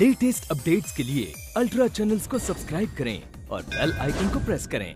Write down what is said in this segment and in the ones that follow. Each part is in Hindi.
लेटेस्ट अपडेट्स के लिए अल्ट्रा चैनल्स को सब्सक्राइब करें और बेल आइकन को प्रेस करें।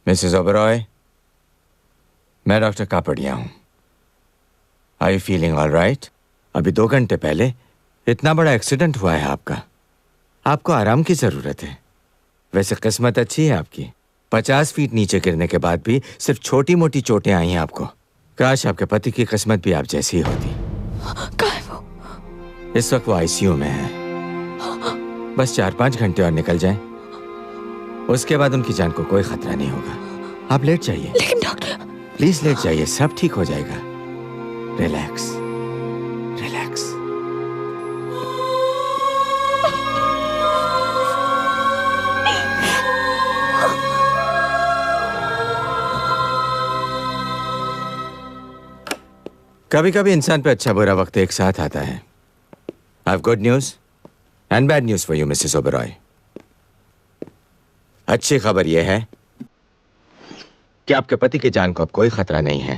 मिसेस ओबरॉय, मैं डॉक्टर कापड़िया हूं। Are you feeling all right? अभी 2 घंटे पहले इतना बड़ा एक्सीडेंट हुआ है आपका। आपको आराम की जरूरत है। वैसे किस्मत अच्छी है आपकी। 50 फीट नीचे गिरने के बाद भी सिर्फ छोटी मोटी चोटें आई हैं आपको। काश आपके पति की किस्मत भी आप जैसी ही होती। कहाँ है वो? इस वक्त वो आईसीयू में है। बस 4-5 घंटे और निकल जाएं, उसके बाद उनकी जान को कोई खतरा नहीं होगा। आप लेट जाइए। लेकिन डॉक्टर, प्लीज लेट जाइए, सब ठीक हो जाएगा। Relax relax. कभी कभी इंसान पे अच्छा बुरा वक्त एक साथ आता है। I have good news and bad news for you Mrs Oberoi. अच्छी खबर यह है कि आपके पति की जान को अब कोई खतरा नहीं है।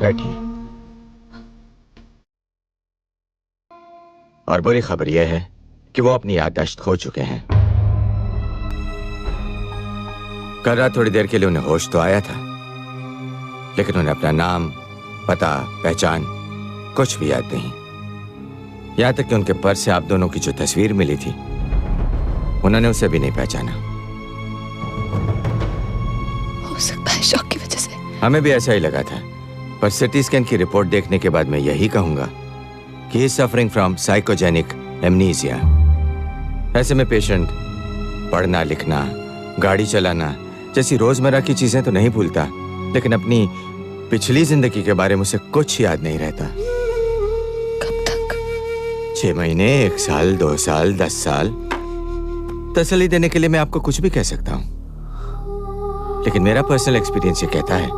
बैठिए। और बुरी खबर यह है कि वो अपनी याददाश्त खो चुके हैं। कल रात थोड़ी देर के लिए उन्हें होश तो आया था, लेकिन उन्हें अपना नाम, पता, पहचान कुछ भी याद नहीं। यहां तक कि उनके पर्स से आप दोनों की जो तस्वीर मिली थी, उन्होंने उसे भी नहीं पहचाना। हो सकता है शॉक की वजह से। हमें भी ऐसा ही लगा था, पर सिटी स्कैन की रिपोर्ट देखने के बाद मैं यही कहूंगा कि he is suffering from psychogenic amnesia. ऐसे में पेशेंट पढ़ना, लिखना, गाड़ी चलाना जैसी रोजमर्रा की चीजें तो नहीं भूलता, लेकिन अपनी पिछली जिंदगी के बारे में उसे कुछ याद नहीं रहता। 6 महीने, 1 साल, 2 साल, 10 साल। तसल्ली देने के लिए मैं आपको कुछ भी कह सकता हूं, लेकिन मेरा पर्सनल एक्सपीरियंस ये कहता है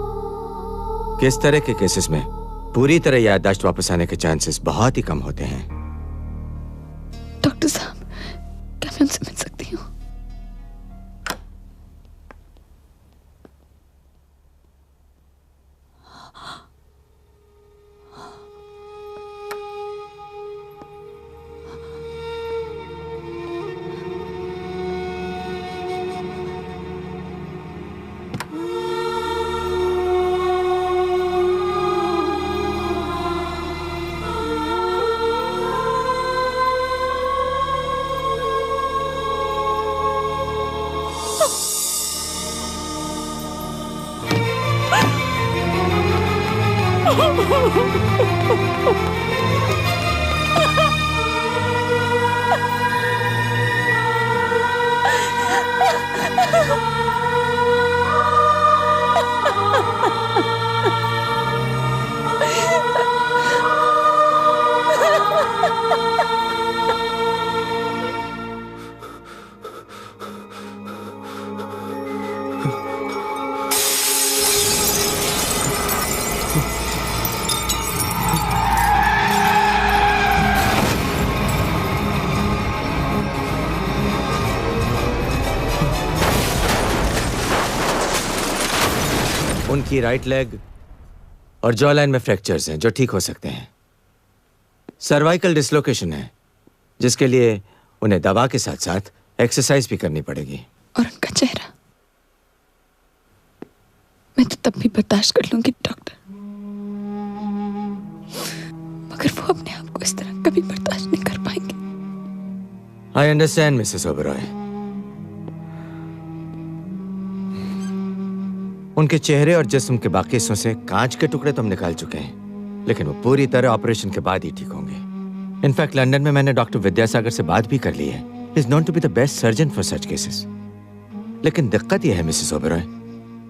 कि इस तरह के केसेस में पूरी तरह याददाश्त वापस आने के चांसेस बहुत ही कम होते हैं। डॉक्टर साहब, क्या मैं उनसे मिल सकती हूँ? उनकी राइट लेग और जॉ लाइन में फ्रैक्चर्स हैं जो ठीक हो सकते हैं। सर्वाइकल डिसलोकेशन है जिसके लिए उन्हें दवा के साथ साथ एक्सरसाइज भी करनी पड़ेगी। और उनका चेहरा, मैं तो तब भी बर्दाश्त कर लूंगी डॉक्टर, मगर वो अपने आप को इस तरह कभी बर्दाश्त नहीं कर पाएंगे। I understand Mrs Oberoi. उनके चेहरे और जिस्म के बाकी हिस्सों से कांच के टुकड़े तो हम निकाल चुके हैं, लेकिन वो पूरी तरह ऑपरेशन के बाद ही ठीक होंगे। इनफैक्ट लंदन में मैंने डॉक्टर विद्यासागर से बात भी कर ली है। Is known to be the best surgeon for such cases. लेकिन दिक्कत यह है मिसेस ओबरॉय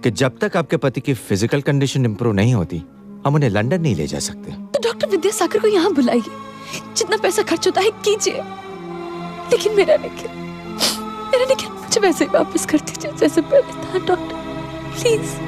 कि जब तक आपके पति की फिजिकल कंडीशन इंप्रूव नहीं होती, हम उन्हें लंदन नहीं ले जा सकते। तो डॉक्टर विद्यासागर को यहाँ बुलाइए, जितना पैसा खर्च होता है कीजिए, लेकिन मेरा निखिल मुझे वैसे ही वापस कर दीजिए जैसे पहले था डॉक्टर, प्लीज।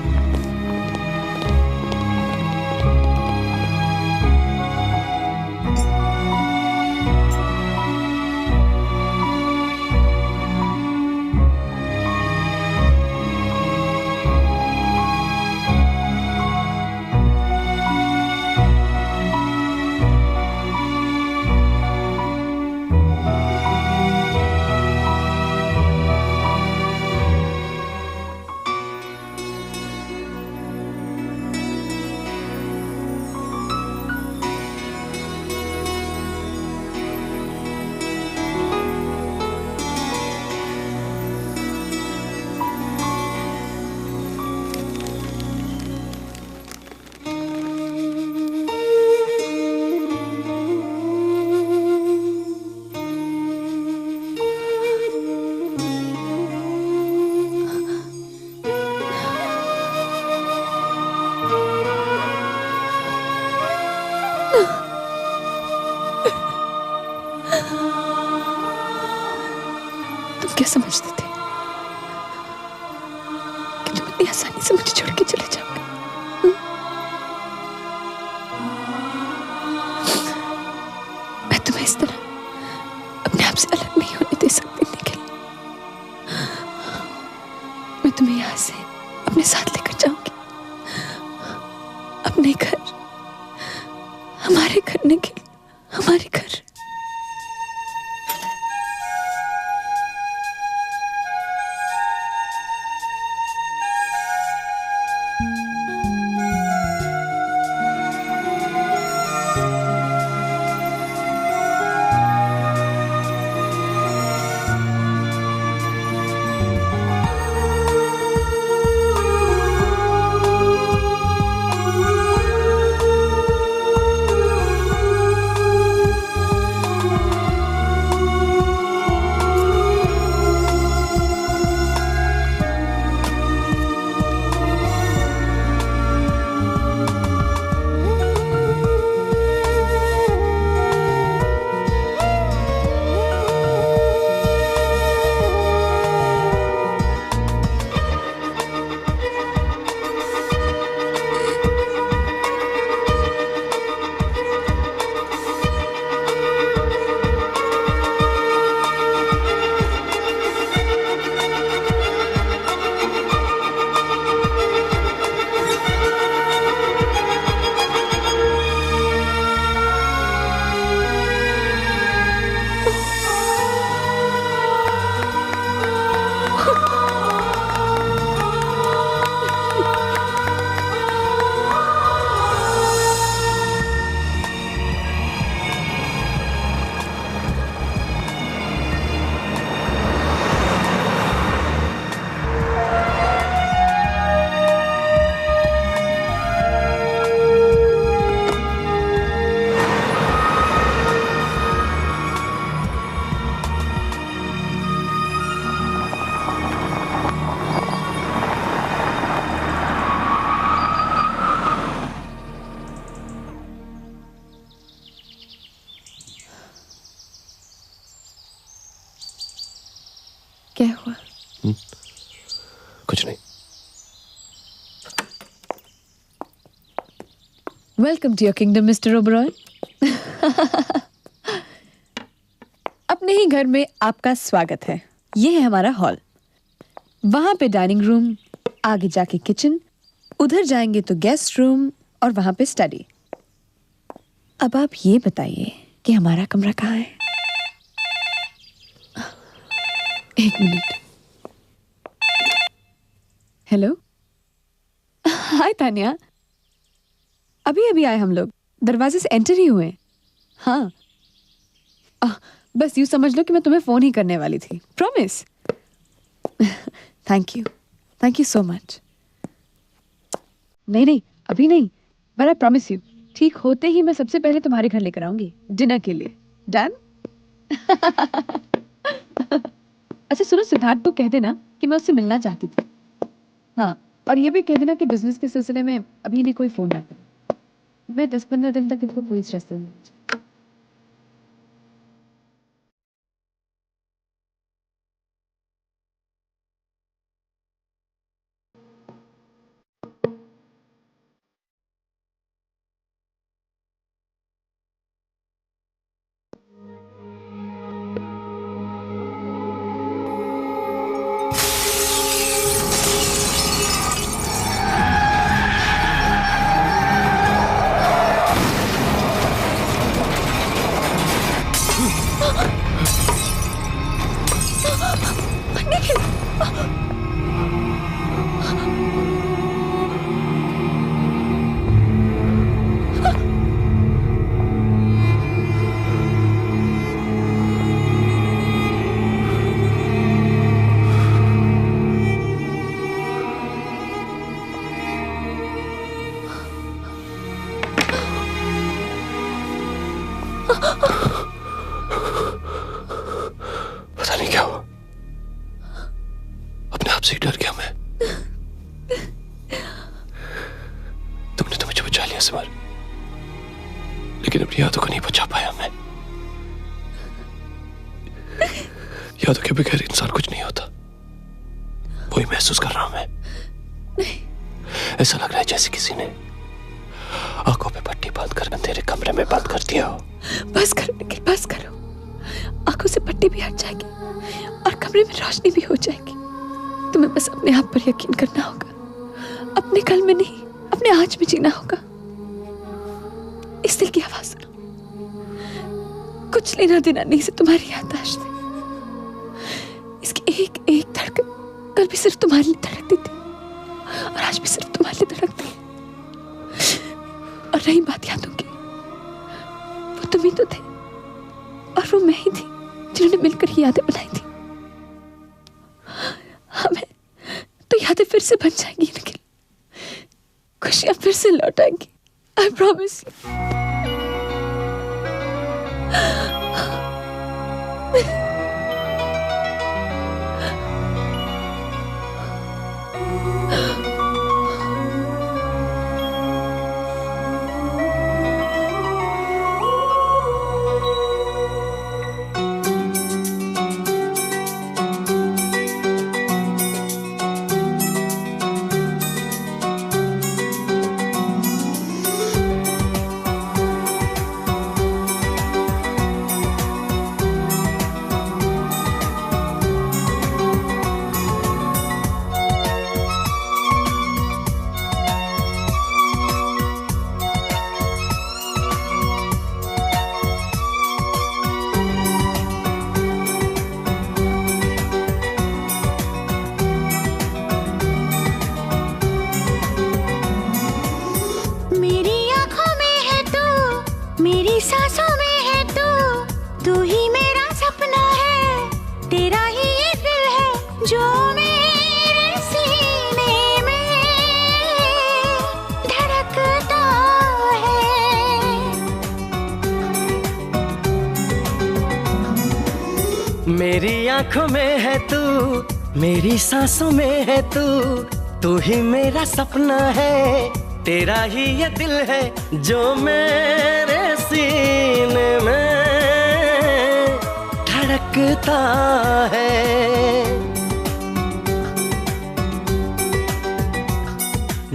तुम क्या समझते थे कि तुम इतनी आसानी से मुझे छोड़ के चले जाओगे? मैं तुम्हें इस तरह अपने आप से अलग नहीं होने दे सकती निखिल। मैं तुम्हें यहाँ से अपने साथ लेकर जाऊंगी, अपने घर, हमारे घर निखिल, हमारे घर। क्या हुआ? कुछ नहीं। Welcome to your kingdom Mr Oberoi. अपने ही घर में आपका स्वागत है। ये है हमारा हॉल, वहां पे डाइनिंग रूम, आगे जाके किचन, उधर जाएंगे तो गेस्ट रूम और वहां पे स्टडी। अब आप ये बताइए कि हमारा कमरा कहाँ है? एक मिनट। हेलो, हाय तानिया। अभी अभी आए हम लोग, दरवाजे से एंटर ही हुए। हाँ, बस यूं समझ लो कि मैं तुम्हें फोन ही करने वाली थी। Promise. Thank you so much. नहीं, अभी नहीं, बट आई प्रॉमिस यू, ठीक होते ही मैं सबसे पहले तुम्हारे घर लेकर आऊंगी डिनर के लिए। डन? अच्छा सुनो, सिद्धार्थ को कह देना कि मैं उससे मिलना चाहती थी। हाँ, और ये भी कह देना कि बिजनेस के सिलसिले में अभी इन्हें कोई फोन ना करे। मैं 10-15 दिन तक इनको कोई स्ट्रेस नहीं। पता नहीं क्या हुआ, अपने आप से ही डर गया मैं। तुमने तो मुझे बचा लिया सिमर, लेकिन अपनी यादों को नहीं बचा पाया मैं। यादों के बगैर इंसान कुछ नहीं होता, वही महसूस कर रहा हूं मैं। ऐसा लग रहा है जैसे किसी ने आंखों पे पट्टी बांधकर अंधेरे कमरे में बंद कर दिया हो। बस करो निखिल, बस करो। आंखों से पट्टी भी हट जाएगी और कमरे में रोशनी भी हो जाएगी। तुम्हें बस अपने आप पर यकीन करना होगा। अपने कल में नहीं, अपने आज में जीना होगा। इस दिल की आवाज सुनो, कुछ लेना देना नहीं से तुम्हारी याददाश्त है। इसकी एक एक धड़कन कल भी सिर्फ तुम्हारे लिए धड़कती थी और आज भी सिर्फ तुम्हारे लिए धड़कती है। और रही बात यादों की, वो तुम ही तो थे और वो मैं ही थी जिन्होंने मिलकर ये यादें बनाई थी। हमें तो यादें फिर से बन जाएंगी निखिल, खुशियां फिर से लौट आएंगी। I promise you. सांसों में है तू ही मेरा सपना है, तेरा ही ये दिल है जो मेरे सीने में धड़कता है। मेरी आंखों में है तू, मेरी सांसों में है तू ही मेरा सपना है, तेरा ही ये दिल है जो मेरे सीने में धड़कता है।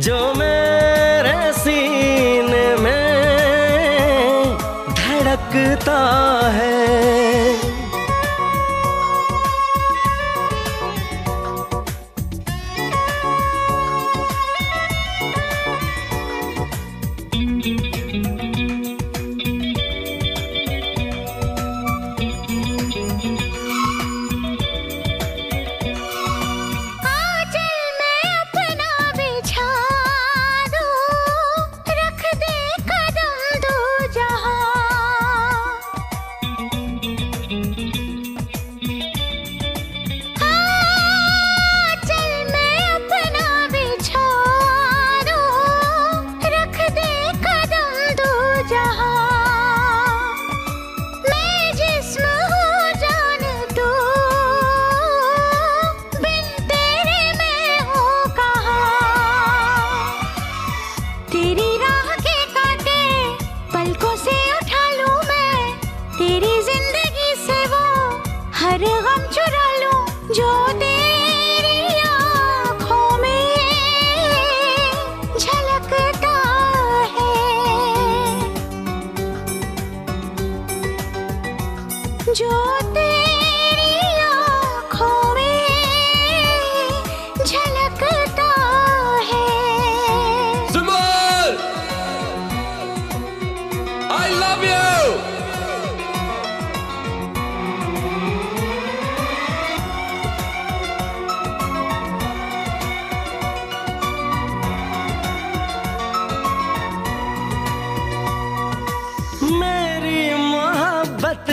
जो मेरे सीने में धड़कता है।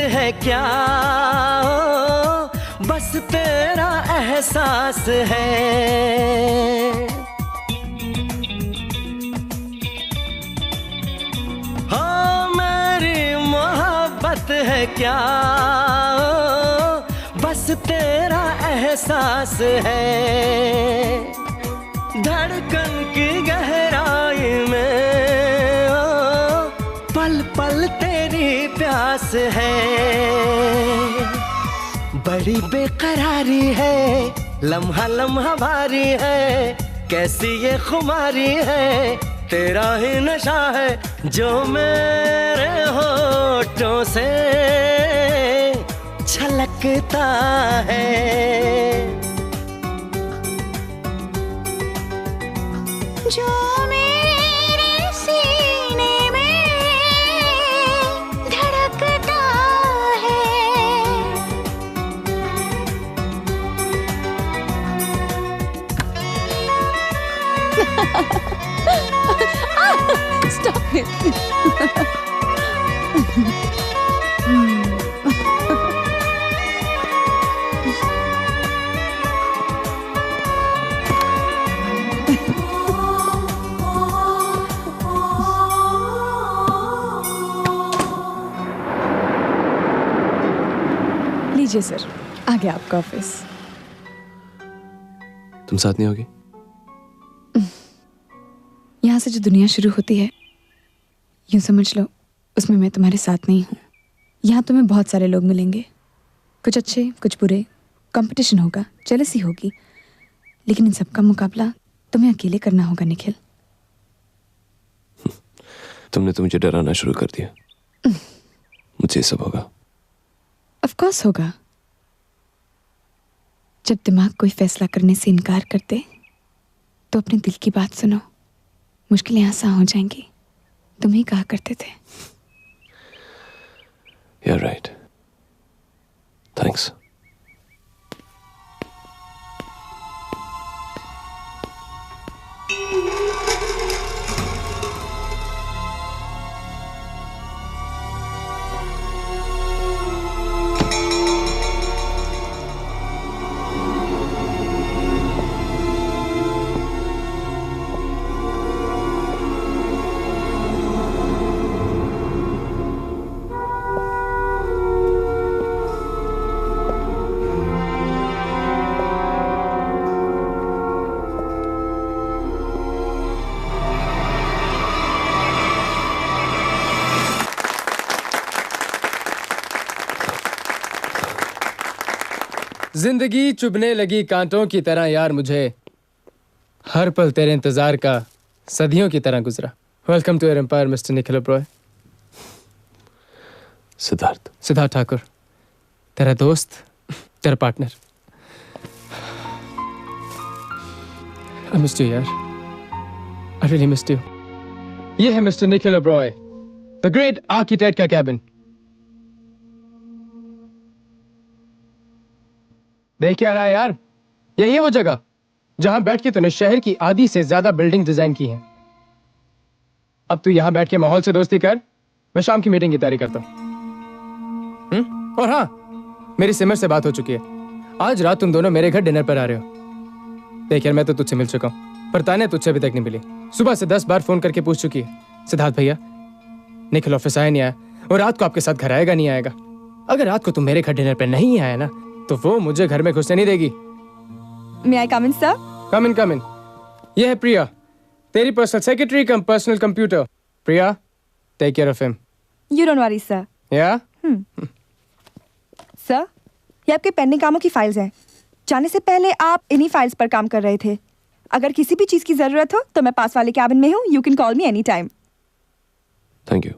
है क्या बस तेरा एहसास है। हाँ मेरी मोहब्बत है क्या बस तेरा एहसास है। धड़कन की गहराई में पल पल तेरी प्यास है। बड़ी बेकरारी है लम्हा लम्हा भारी है। कैसी ये खुमारी है तेरा ही नशा है जो मेरे होठों से छलकता है। जो मेरे सीने में धड़कता है। Stop it. लीजिए सर, आ गया आपका ऑफिस। तुम साथ नहीं होगी? यहाँ से जो दुनिया शुरू होती है यूं समझ लो उसमें मैं तुम्हारे साथ नहीं हूँ। यहाँ तुम्हें बहुत सारे लोग मिलेंगे, कुछ अच्छे कुछ बुरे, कंपटीशन होगा, जेलसी होगी, लेकिन इन सब का मुकाबला तुम्हें अकेले करना होगा निखिल। तुमने तो मुझे डराना शुरू कर दिया। मुझे सब होगा। ऑफ कोर्स होगा। जब दिमाग कोई फैसला करने से इनकार करते तो अपने दिल की बात सुनो, मुश्किलें आसान हो जाएंगी। तुम ही कहा करते थे। You're right. Thanks. जिंदगी चुभने लगी कांटों की तरह यार मुझे, हर पल तेरे इंतजार का सदियों की तरह गुजरा। Welcome to your empire Mr Nikhil Oberoi. Siddharth Thakur, तेरा दोस्त, तेरा पार्टनर। I missed you यार, I really missed you। ये है mister Nikhil Oberoi, the great architect का कैबिन। देख क्या रहा है यार, यही है वो जगह जहां बैठ के तूने शहर की आधी से ज्यादा बिल्डिंग डिजाइन की है। अब तू यहां बैठ के माहौल से दोस्ती कर, मैं शाम की मीटिंग की तैयारी करता हूं। और हाँ, मेरी सिमर से बात हो चुकी है, आज रात तुम दोनों मेरे घर डिनर पर आ रहे हो। देख यार, मैं तो तुझसे मिल चुका हूं, पर ताने तुझसे अभी तक नहीं मिली। सुबह से 10 बार फोन करके पूछ चुकी है, सिद्धार्थ भैया निखिल ऑफिस आया नहीं आया, और रात को आपके साथ घर आएगा नहीं आएगा। अगर रात को तुम मेरे घर डिनर पर नहीं आया ना, तो वो मुझे घर में घुसने नहीं देगी। May I come in, sir? कम इन। ये है प्रिया, तेरी personal secretary cum personal computer. Priya, take care of him. You don't worry, sir. या सर, ये आपके पेंडिंग कामों की फाइल्स हैं। जाने से पहले आप इन्हीं फाइल्स पर काम कर रहे थे। अगर किसी भी चीज की जरूरत हो तो मैं पास वाले कैबिन में हूँ। You can call me any time. Thank you.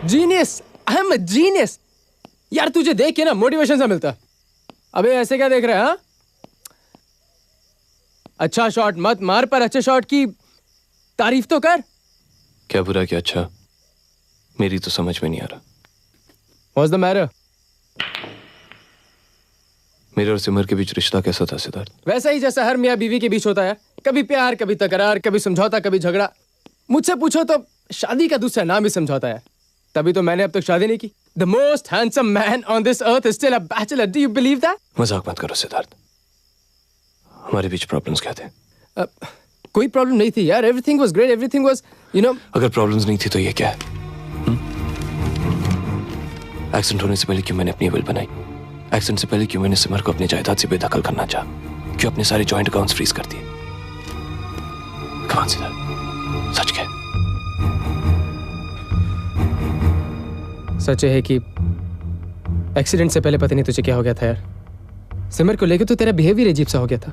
Genius, I am a genius. यार तुझे देख के ना मोटिवेशन सा मिलता। अबे ऐसे क्या देख रहा है? हाँ, अच्छा शॉट मत मार, पर अच्छे शॉट की तारीफ तो कर। क्या बुरा क्या अच्छा, मेरी तो समझ में नहीं आ रहा। What's the matter? मेरे और सिमर के बीच रिश्ता कैसा था सिद्धार्थ? वैसा ही जैसा हर मियाँ बीवी के बीच होता है, कभी प्यार, कभी तकरार, कभी समझौता, कभी झगड़ा। मुझसे पूछो तो शादी का दूसरा नाम ही समझौता है। तभी तो मैंने अब तक शादी नहीं की। The most handsome man on this earth is still a bachelor. Do you believe that? मजाक मत करो सिद्धार्थ, हमारे बीच प्रॉब्लम्स क्या थे? कोई प्रॉब्लम नहीं थी यार, everything was great, everything was, you know। अगर प्रॉब्लम्स नहीं थी तो ये क्या है? एक्सीडेंट होने से पहले क्यों मैंने अपनी विल बनाई? एक्सीडेंट से पहले क्यों मैंने सिमर को अपनी जायदाद से बेदखल करना चाहा? क्यों अपने सारे जॉइंट अकाउंट्स फ्रीज कर दिए? कमान सिद्धार्थ, सच क्या? सच है कि एक्सीडेंट से पहले पता नहीं तुझे क्या हो गया था यार। सिमर को लेकर तो तेरा बिहेवियर अजीब सा हो गया था।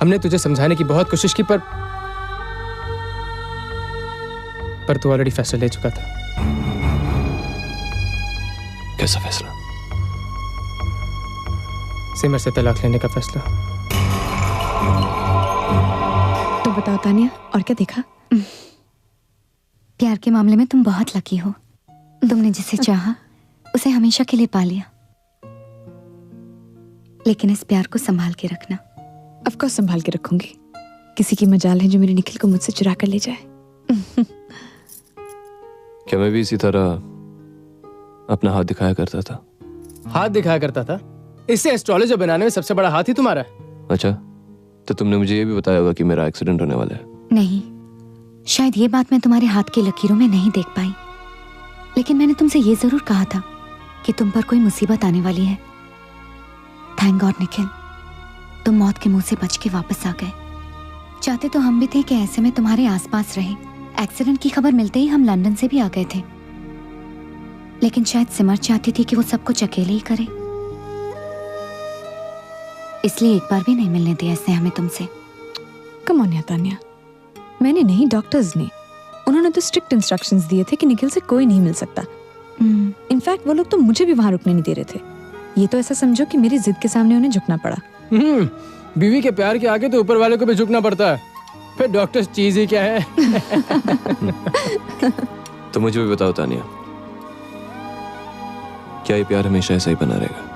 हमने तुझे समझाने की बहुत कोशिश की, पर तू ऑलरेडी फैसला ले चुका था। कैसा फैसला? सिमर से तलाक लेने का फैसला। तो बताओ तानिया, और क्या देखा? प्यार के मामले में तुम बहुत लकी हो। तुमने जिसे चाहा उसे हमेशा के लिए पा लिया। लेकिन इस प्यार को संभाल के रखना। ऑफ कोर्स संभाल के रखूंगी। किसी की मजाल है जो मेरे निखिल को मुझसे चुरा कर ले जाए। क्या मैं भी इसी तरह अपना हाथ दिखाया करता था? हाथ दिखाया करता था? इससे एस्ट्रोलॉजर बनाने में सबसे बड़ा हाथ ही तुम्हारा है। अच्छा, तो तुमने मुझे ये भी बताया होगा कि मेरा एक्सीडेंट होने वाला है? नहीं, शायद ये बात मैं तुम्हारे हाथ की लकीरों में नहीं देख पाई, लेकिन मैंने तुमसे ये जरूर कहा था कि तुम पर कोई मुसीबत आने वाली है। थैंक गॉड निखिल, तुम मौत के मुंह से बच के वापस आ गए। चाहते तो हम भी थे कि ऐसे में तुम्हारे आसपास रहे। एक्सीडेंट की खबर मिलते ही हम लंदन से भी आ गए थे, लेकिन शायद सिमर चाहती थी कि वो सब कुछ अकेले ही करे, इसलिए एक बार भी नहीं मिलने दिया इसने हमें तुमसे। कम ऑन तानिया, मैंने नहीं, डॉक्टर्स ने। उन्होंने तो स्ट्रिक्ट इंस्ट्रक्शंस दिए थे कि निखिल से कोई नहीं मिल सकता। इनफैक्ट वो लोग तो मुझे भी वहां रुकने नहीं दे रहे थे। ये तो ऐसा समझो कि मेरी जिद के सामने उन्हें झुकना पड़ा। बीवी के प्यार के आगे तो ऊपर वाले को भी झुकना पड़ता है, फिर डॉक्टर्स चीज ही क्या है। तो मुझे भी बताओ तानिया, क्या ये प्यार हमेशा ऐसा ही बना रहेगा?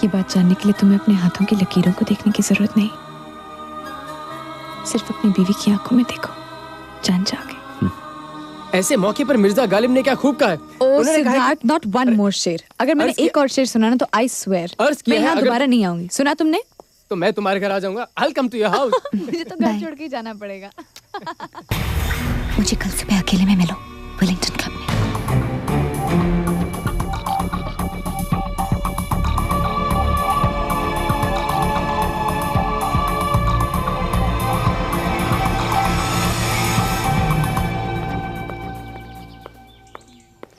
ये बात जानने के लिए तुम्हें अपने हाथों की लकीरों को देखने की जरूरत नहीं। सिर्फ अपनी बीवी की आंखों में देखो, जान जाओगे। ऐसे मौके पर मिर्जा गालिब ने क्या खूब कहा है। उन्होंने कहा है सिद्धार्थ, नॉट वन मोर शेर। अगर मैंने एक और शेर सुना ना तो आई स्वेयर अर्ज किया मैं है, यहाँ अगर- दोबारा नहीं आऊंगी। सुना तुमने? तो मैं तुम्हारे घर आ जाऊंगा। I'll come to your house। मुझे तो घर छोड़ के ही जाना पड़ेगा। मुझे कल सुबह अकेले में मिलो वेलिंगटन क्लब में।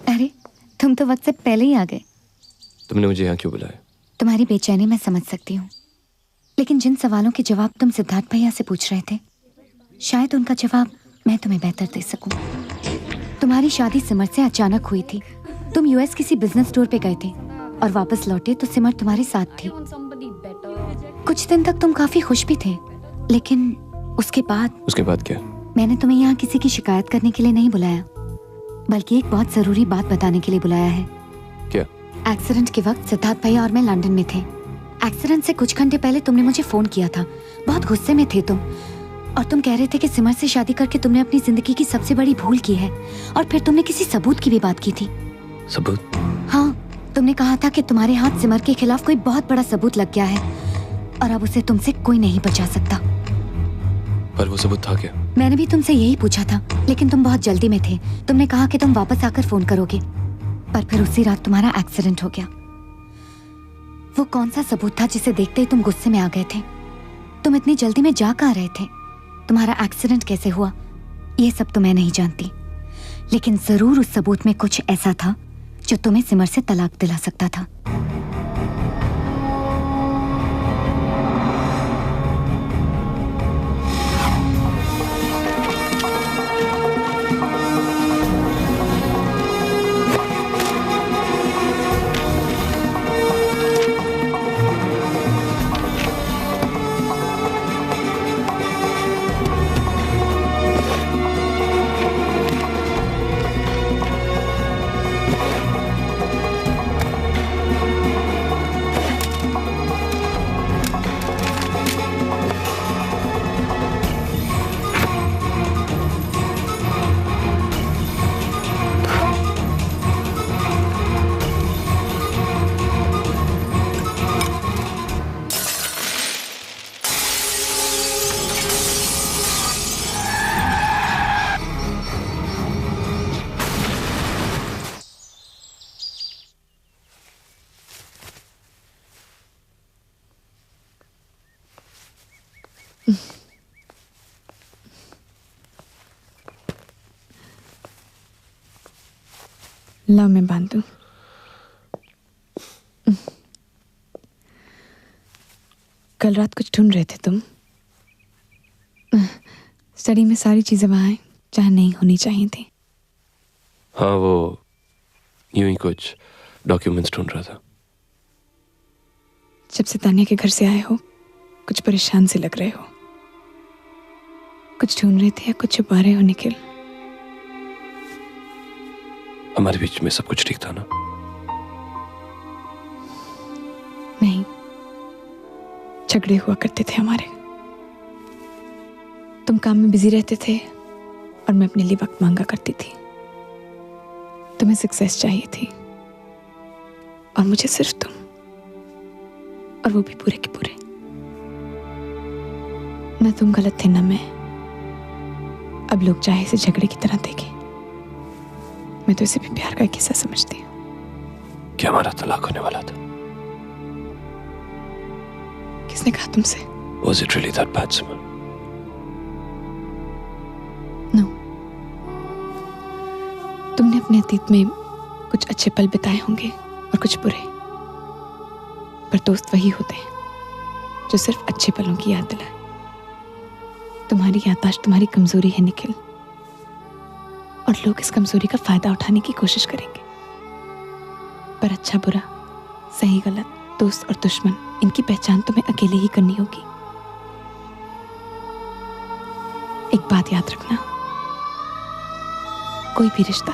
अरे तुम तो वक्त से पहले ही आ गए। तुमने मुझे यहाँ क्यों बुलाया? तुम्हारी बेचैनी मैं समझ सकती हूँ, लेकिन जिन सवालों के जवाब तुम सिद्धार्थ भैया से पूछ रहे थे, शायद उनका जवाब मैं तुम्हें बेहतर दे सकूं। तुम्हारी शादी सिमर से अचानक हुई थी। तुम यूएस किसी बिजनेस टूर पे गए थे और वापस लौटे तो सिमर तुम्हारे साथ थी। कुछ दिन तक तुम काफी खुश भी थे, लेकिन उसके बाद क्या? मैंने तुम्हें यहाँ किसी की शिकायत करने के लिए नहीं बुलाया, बल्कि एक बहुत जरूरी बात बताने के लिए बुलाया है। क्या? एक्सीडेंट के वक्त सिद्धार्थ भैया और मैं लंदन में थे। एक्सीडेंट से कुछ घंटे पहले तुमने मुझे फोन किया था। बहुत गुस्से में थे तुम, और तुम कह रहे थे कि सिमर से शादी करके तुमने अपनी जिंदगी की सबसे बड़ी भूल की है। और फिर तुमने किसी सबूत की भी बात की थी। सबूत? हाँ, तुमने कहा था कि तुम्हारे हाथ सिमर के खिलाफ कोई बहुत बड़ा सबूत लग गया है और अब उसे तुमसे कोई नहीं बचा सकता। पर वो सबूत था क्या? मैंने भी तुमसे यही पूछा था, लेकिन तुम बहुत जल्दी में थे। तुमने कहा कि तुम वापस आकर फोन करोगे, पर फिर उसी रात तुम्हारा एक्सीडेंट हो गया। वो कौन सा सबूत था जिसे देखते ही तुम गुस्से में आ गए थे? तुम इतनी जल्दी में जा कहाँ रहे थे? तुम्हारा एक्सीडेंट कैसे हुआ, ये सब तो मैं नहीं जानती, लेकिन जरूर उस सबूत में कुछ ऐसा था जो तुम्हें सिमर से तलाक दिला सकता था। लाओ मैं बांध दूं। कल रात कुछ ढूंढ रहे थे तुम। स्टडी में सारी चीजें वहां हैं जहां नहीं होनी चाहिए थी। हाँ, वो यूं ही कुछ डॉक्यूमेंट्स ढूंढ रहा था। जब से तानिया के घर से आए हो कुछ परेशान से लग रहे हो। कुछ ढूंढ रहे थे या कुछ छुपा रहे हो निखिल? हमारे बीच में सब कुछ ठीक था ना? नहीं, झगड़े हुआ करते थे हमारे। तुम काम में बिजी रहते थे और मैं अपने लिए वक्त मांगा करती थी। तुम्हें सक्सेस चाहिए थी और मुझे सिर्फ तुम, और वो भी पूरे के पूरे। ना तुम गलत थे ना मैं। अब लोग चाहे इसे झगड़े की तरह देखें, मैं तो इसे भी प्यार का किस्सा समझती हूँ। क्या हमारा तलाक होने वाला था? किसने कहा तुमसे? Was it really that bad, Simon? No. तुमने अपने अतीत में कुछ अच्छे पल बिताए होंगे और कुछ बुरे, पर दोस्त वही होते हैं जो सिर्फ अच्छे पलों की याद दिलाए। तुम्हारी याददाश्त तुम्हारी कमजोरी है निखिल, और लोग इस कमजोरी का फायदा उठाने की कोशिश करेंगे। पर अच्छा बुरा, सही गलत, दोस्त और दुश्मन, इनकी पहचान तुम्हें अकेले ही करनी होगी। एक बात याद रखना, कोई भी रिश्ता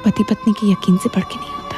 पति पत्नी के यकीन से बढ़ के नहीं होता।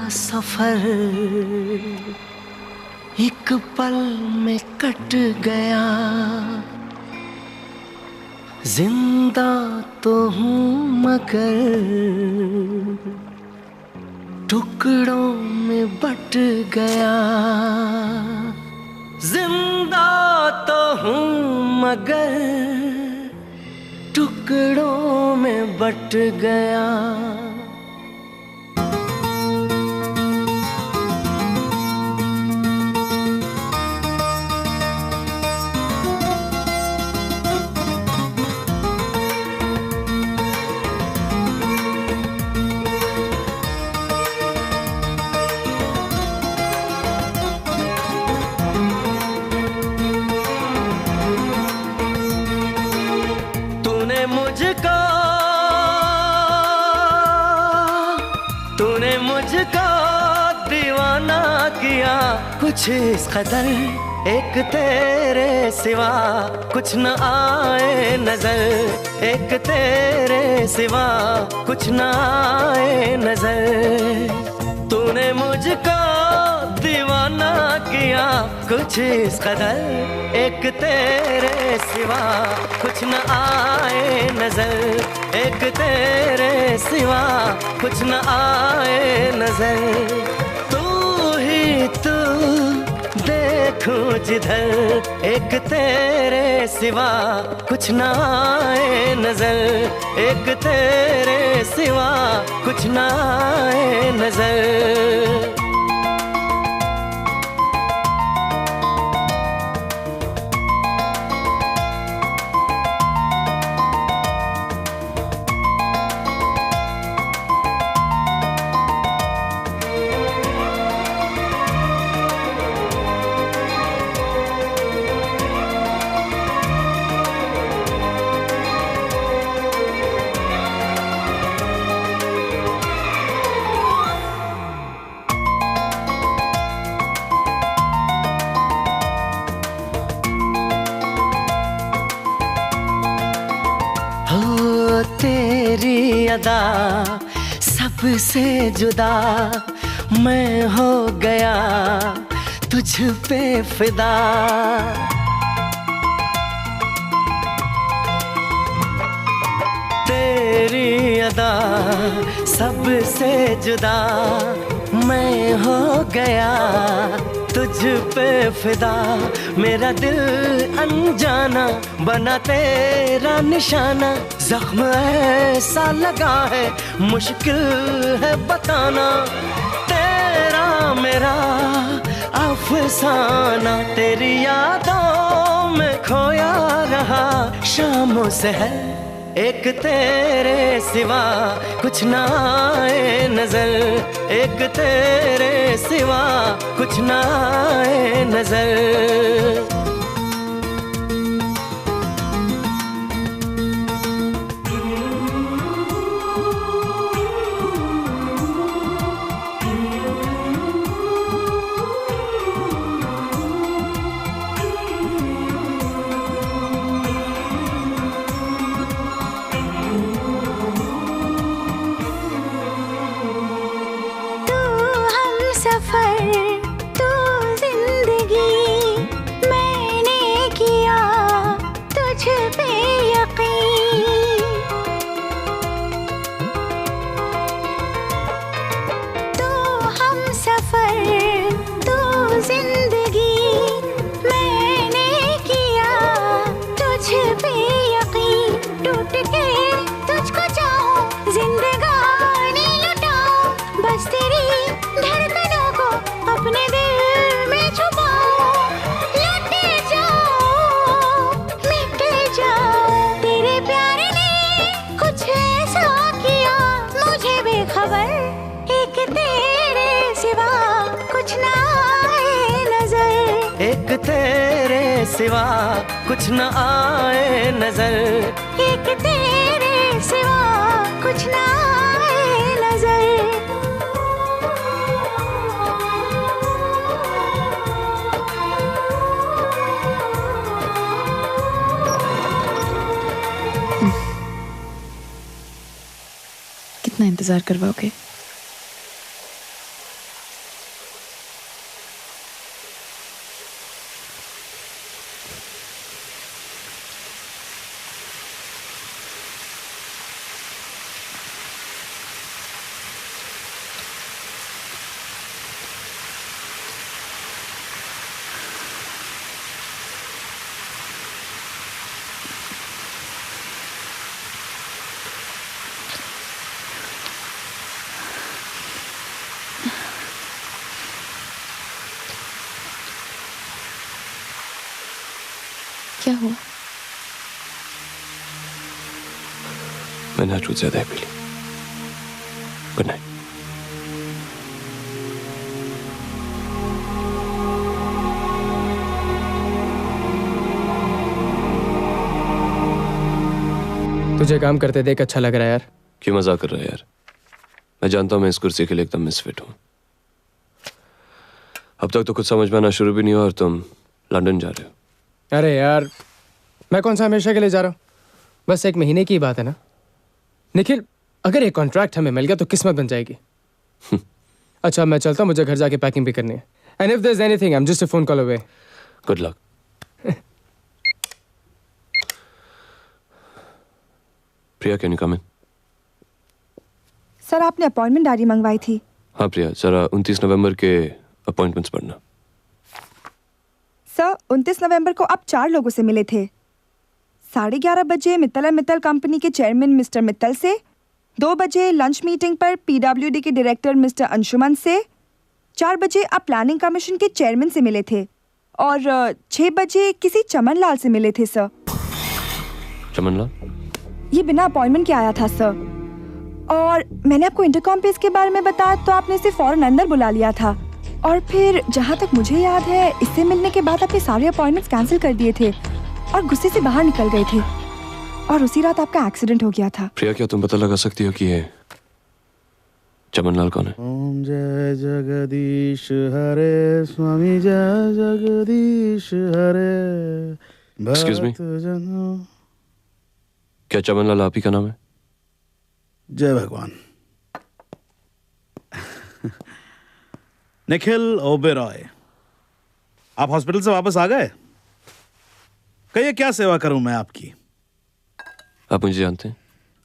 सफर एक पल में कट गया। जिंदा तो हूँ मगर टुकड़ों में बट गया। जिंदा तो हूँ मगर टुकड़ों में बट गया। तूने मुझको दीवाना किया, कुछ इस कदर एक तेरे सिवा कुछ न आए नजर। एक तेरे सिवा कुछ न आए नजर। तूने मुझको दीवाना किया, कुछ इस कदर एक तेरे सिवा कुछ न आए नजर। एक तेरे सिवा कुछ न आए नजर। तू ही तू देखूं जिधर, एक तेरे सिवा कुछ न आए नजर। एक तेरे सिवा कुछ न आए नजर। तेरी अदा सबसे जुदा मैं हो गया, तुझ पे फिदा। तेरी अदा सबसे जुदा मैं हो गया, तुझ पे फिदा। मेरा दिल अनजाना बना तेरा निशाना। जख्म ऐसा लगा है मुश्किल है बताना। तेरा मेरा अफसाना, तेरी यादों में खोया रहा शामों से है। एक तेरे सिवा कुछ न आए नजर। एक तेरे सिवा कुछ न आए नजर। तू जिंदगी मैंने किया तुझ पे यकीन। तू हमसफर तू जिंदगी मैंने किया तुझ पे यकीन। टूट के तुझको चाहूं जिंदगानी लुटाऊं, बस तेरी धड़कनों को अपने दिल में छुपाऊं। लुट जाऊं मिट जाऊं, तेरे प्यार ने कुछ ऐसा किया मुझे बेखबर। एक तेरे सिवा कुछ न आए नजर। एक तेरे सिवा कुछ न आए नजर। एक तेरे सिवा कुछ न आए नजर। कितना इंतजार करवाओगे? क्या हुआ? मैंने आज कुछ ज्यादा ही पी ली। Good night. तुझे काम करते देख अच्छा लग रहा है यार। क्यों मजाक कर रहा है यार? मैं जानता हूं मैं इस कुर्सी के लिए एकदम मिसफिट हूं। अब तक तो कुछ समझ में आना शुरू भी नहीं हुआ और तुम लंदन जा रहे हो। अरे यार, मैं कौन सा हमेशा के लिए जा रहा हूँ? बस 1 महीने की बात है ना निखिल। अगर एक कॉन्ट्रैक्ट हमें मिल गया तो किस्मत बन जाएगी। अच्छा मैं चलता हूँ, मुझे घर जाके पैकिंग भी करनी है। And if there is anything I am just a phone call away. Good luck. Priya, can you come in? Sir आपने अपॉइंटमेंट डायरी मंगवाई थी। हाँ प्रिया, जरा 29 नवंबर के अपॉइंटमेंट्स पढ़ना। सर 29 नवंबर को आप 4 लोगों से मिले थे। 11:30 बजे मित्तल एंड मित्तल कंपनी के चेयरमैन मिस्टर मित्तल से, 2 बजे लंच मीटिंग पर पीडब्ल्यूडी के डायरेक्टर मिस्टर अंशुमन से, 4 बजे आप प्लानिंग कमीशन के चेयरमैन से मिले थे और 6 बजे किसी चमन लाल से मिले थे सर। चमन लाल? ये बिना अपॉइंटमेंट के आया था सर, और मैंने आपको इंटरकॉम पे इसके बारे में बताया तो आपने इसे फौरन अंदर बुला लिया था। और फिर जहाँ तक मुझे याद है इससे मिलने के बाद आपने सारे अपॉइंटमेंट्स कैंसिल कर दिए थे और गुस्से से बाहर निकल गए थे, और उसी रात आपका एक्सीडेंट हो गया था। प्रिया, क्या तुम पता लगा सकती हो कि ये चमन लाल कौन है? ओम जय जगदीश हरे स्वामी, जय जगदीश हरे। Excuse me? क्या चमन लाल आप ही का नाम है? जय भगवान। निखिल ओबेरॉय, आप हॉस्पिटल से वापस आ गए? कहिए क्या सेवा करूं मैं आपकी? आप मुझे जानते हैं?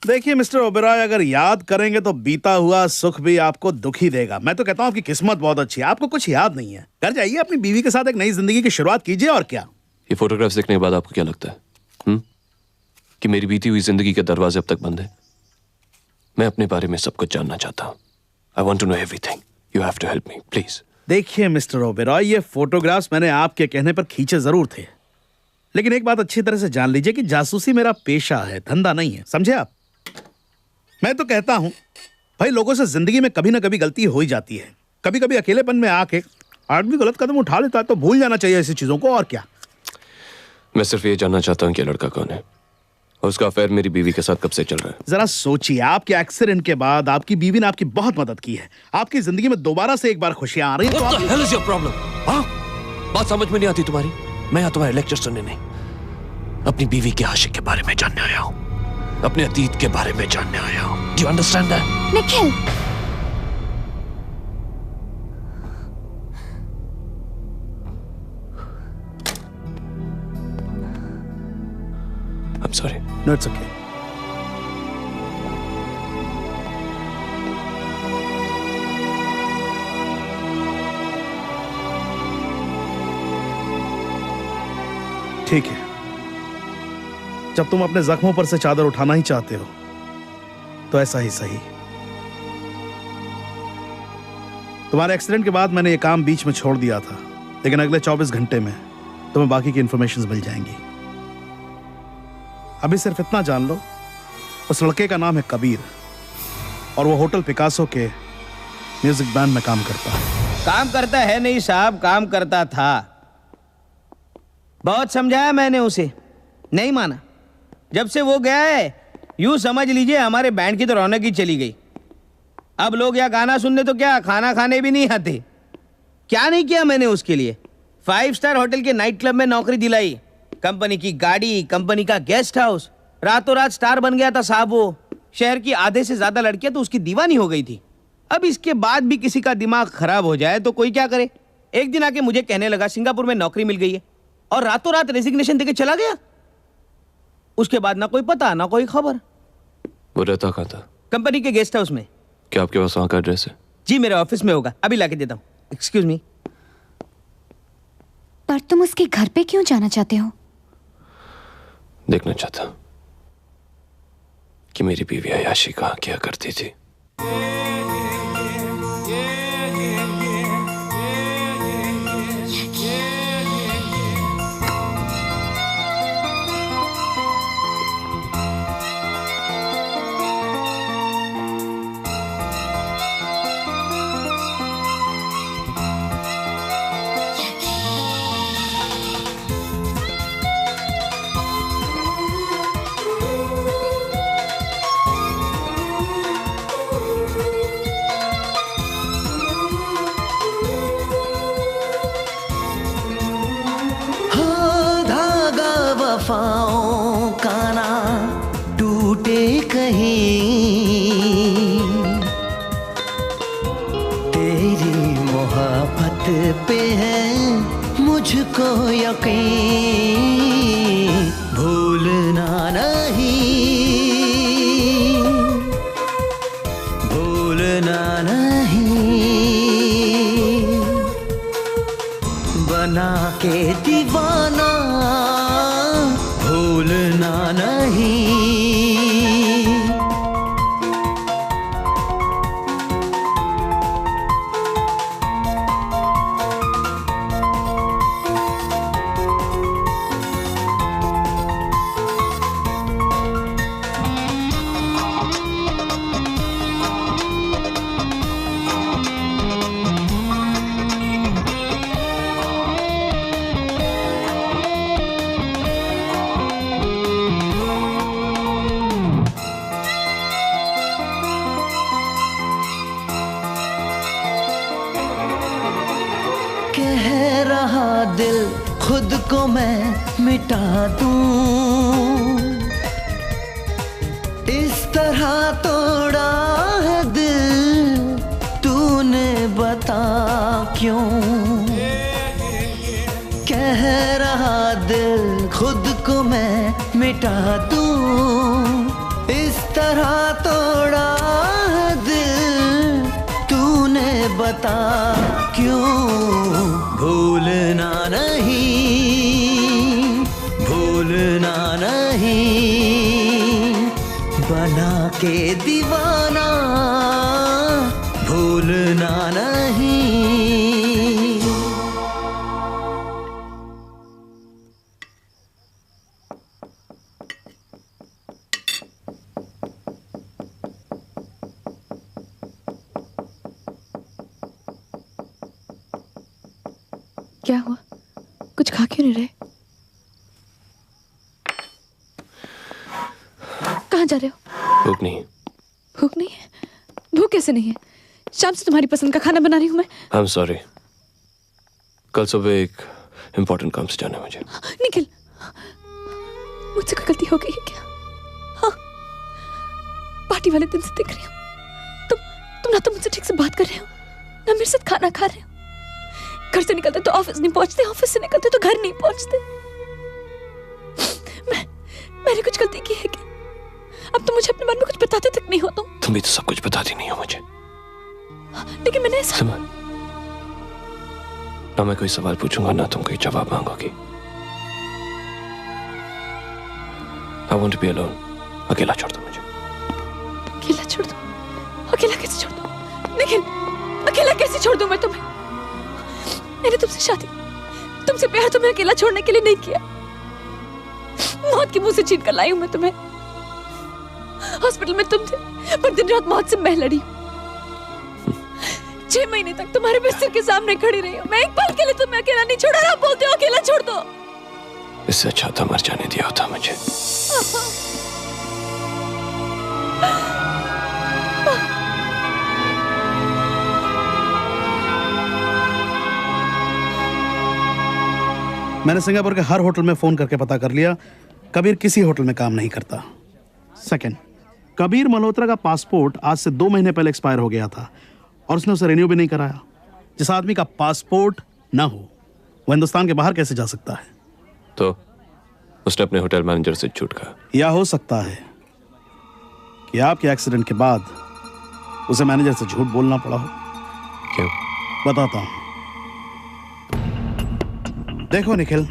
देखिए मिस्टर ओबेरॉय, अगर याद करेंगे तो बीता हुआ सुख भी आपको दुख ही देगा। मैं तो कहता हूं आपकी किस्मत बहुत अच्छी है, आपको कुछ याद नहीं है। घर जाइए, अपनी बीवी के साथ एक नई जिंदगी की शुरुआत कीजिए। और क्या? ये फोटोग्राफ्स देखने के बाद आपको क्या लगता है कि मेरी बीती हुई जिंदगी के दरवाजे अब तक बंद है? मैं अपने बारे में सब कुछ जानना चाहता हूं। I want to know everything. You have to help me please. देखिए मिस्टर ओबेरॉय, ये फोटोग्राफ्स मैंने आपके कहने पर खींचे जरूर थे, लेकिन एक बात अच्छी तरह से जान लीजिए कि जासूसी मेरा पेशा है, धंधा नहीं है, समझे आप? मैं तो कहता हूं भाई, लोगों से जिंदगी में कभी ना कभी गलती हो ही जाती है। कभी कभी अकेलेपन में आके आदमी गलत कदम उठा लेता है, तो भूल जाना चाहिए ऐसी चीजों को। और क्या? मैं सिर्फ ये जानना चाहता हूँ कि लड़का कौन है और उसका अफेयर मेरी बीवी के साथ कब से चल रहा है। जरा सोचिए, आपके एक्सीडेंट के बाद आपकी बीवी ने आपकी बहुत मदद की है। आपकी जिंदगी में दोबारा से एक बार खुशियां आ रही हैं तो What the hell is your problem? हाँ? बात समझ में नहीं आती तुम्हारी? मैं यहाँ तुम्हारे लेक्चर सुनने नहीं, अपनी बीवी के आशिक के बारे में जानने आया हूँ, अपने अतीत के बारे में जानने आया हूँ। Do you understand that? Nikhil, I'm sorry. No, it's okay. ठीक है, जब तुम अपने जख्मों पर से चादर उठाना ही चाहते हो तो ऐसा ही सही। तुम्हारे एक्सीडेंट के बाद मैंने ये काम बीच में छोड़ दिया था, लेकिन अगले 24 घंटे में तुम्हें बाकी की इंफॉर्मेशन मिल जाएंगी। अभी सिर्फ इतना जान लो, उस लड़के का नाम है कबीर और वो होटल पिकासो के म्यूजिक बैंड में काम करता है। काम करता है नहीं साहब, काम करता था। बहुत समझाया मैंने उसे, नहीं माना। जब से वो गया है यूं समझ लीजिए हमारे बैंड की तो रौनक ही चली गई। अब लोग या गाना सुनने तो क्या खाना खाने भी नहीं आते। क्या नहीं किया मैंने उसके लिए? 5 स्टार होटल के नाइट क्लब में नौकरी दिलाई, कंपनी की गाड़ी, कंपनी का गेस्ट हाउस, रातों रात स्टार बन गया था साहब वो। शहर की आधे से ज्यादा लड़कियां तो उसकी दीवानी हो गई थी। अब इसके बाद भी किसी का दिमाग खराब हो जाए तो कोई क्या करे। एक दिन आके मुझे कहने लगा सिंगापुर में नौकरी मिल गई है, और रातों रात रेजिग्नेशन देके चला गया। उसके बाद ना कोई पता ना कोई खबर। वो रहता कहाँ था? कंपनी के गेस्ट हाउस में। क्या आपके पास वहाँ का एड्रेस है? जी मेरे ऑफिस में होगा, अभी लाके देता हूँ। Excuse me. पर तुम उसके घर पे क्यों जाना चाहते हो? देखना चाहता कि मेरी बीवी अयाशी कहाँ क्या करती थी। वफाओं का ना टूटे कहीं, तेरी मोहब्बत पे है मुझको यकीन, भूलना नहीं, भूलना नहीं, बना के दीवाना भूलना नहीं। कह रहा दिल खुद को मैं मिटा दूं, इस तरह तोड़ा है दिल तूने बता क्यों। कह रहा दिल खुद को मैं मिटा दूं, इस तरह तोड़ा है दिल तूने बता क्यों। भूलना नहीं, भूलना नहीं, बना के दीवाना भूलना नहीं। क्या हुआ? कुछ खा क्यों नहीं रहे? कहाँ जा रहे हो? भूख नहीं। भूख नहीं है? भूख कैसे नहीं है? शाम से तुम्हारी पसंद का खाना बना रही हूँ मैं। I'm sorry. कल सुबह एक इम्पोर्टेंट काम से जाना है मुझे। निखिल, मुझसे कोई गलती हो गई है क्या? हाँ, पार्टी वाले दिन से देख रही हूँ तुम ना तो मुझसे ठीक से बात कर रहे हो, ना मेरे साथ खाना खा रहे हो। घर से निकलते तो ऑफिस नहीं पहुंचते, ऑफिस से निकलते तो घर नहीं पहुंचते। मैंने कुछ गलती की है क्या? अब तो मुझे अपने बारे में कुछ बताते तक नहीं हो तुम भी तो सब कुछ बताती नहीं हो मुझे। लेकिन मैंने ऐसा ना मैं कोई सवाल पूछूंगा ना तुम कोई जवाब मांगोगी। I want to be alone. अकेला छोड़ दो मुझे। अकेला छोड़ दो? अकेला कैसे छोड़ दूं? निखिल, अकेला कैसे छोड़ दूं मैं तुम्हें? मैंने तुमसे शादी, तुमसे प्यार तुम्हें अकेला छोड़ने के लिए नहीं किया। मौत के मुंह से छीन कर लाई हूं मैं तुम्हें। हॉस्पिटल में तुम थे, पर दिन रात मौत से मैं लड़ी हूं। 6 महीने तक तुम्हारे बिस्तर के सामने खड़ी रही हूं। मैं एक पल के लिए तुम्हें अकेला नहीं छोड़ा। आप बोलते हो अकेला छोड़ दो। इससे अच्छा था मर जाने दिया होता मुझे। मैंने सिंगापुर के हर होटल में फोन करके पता कर लिया, कबीर किसी होटल में काम नहीं करता। सेकंड, कबीर मल्होत्रा का पासपोर्ट आज से 2 महीने पहले एक्सपायर हो गया था और उसने उसे रिन्यू भी नहीं कराया। जिस आदमी का पासपोर्ट ना हो वो हिंदुस्तान के बाहर कैसे जा सकता है? तो उसने अपने होटल मैनेजर से झूठ कहा। या हो सकता है कि आपके एक्सीडेंट के बाद उसे मैनेजर से झूठ बोलना पड़ा हो। क्यों? बताता हूं। देखो निखिल,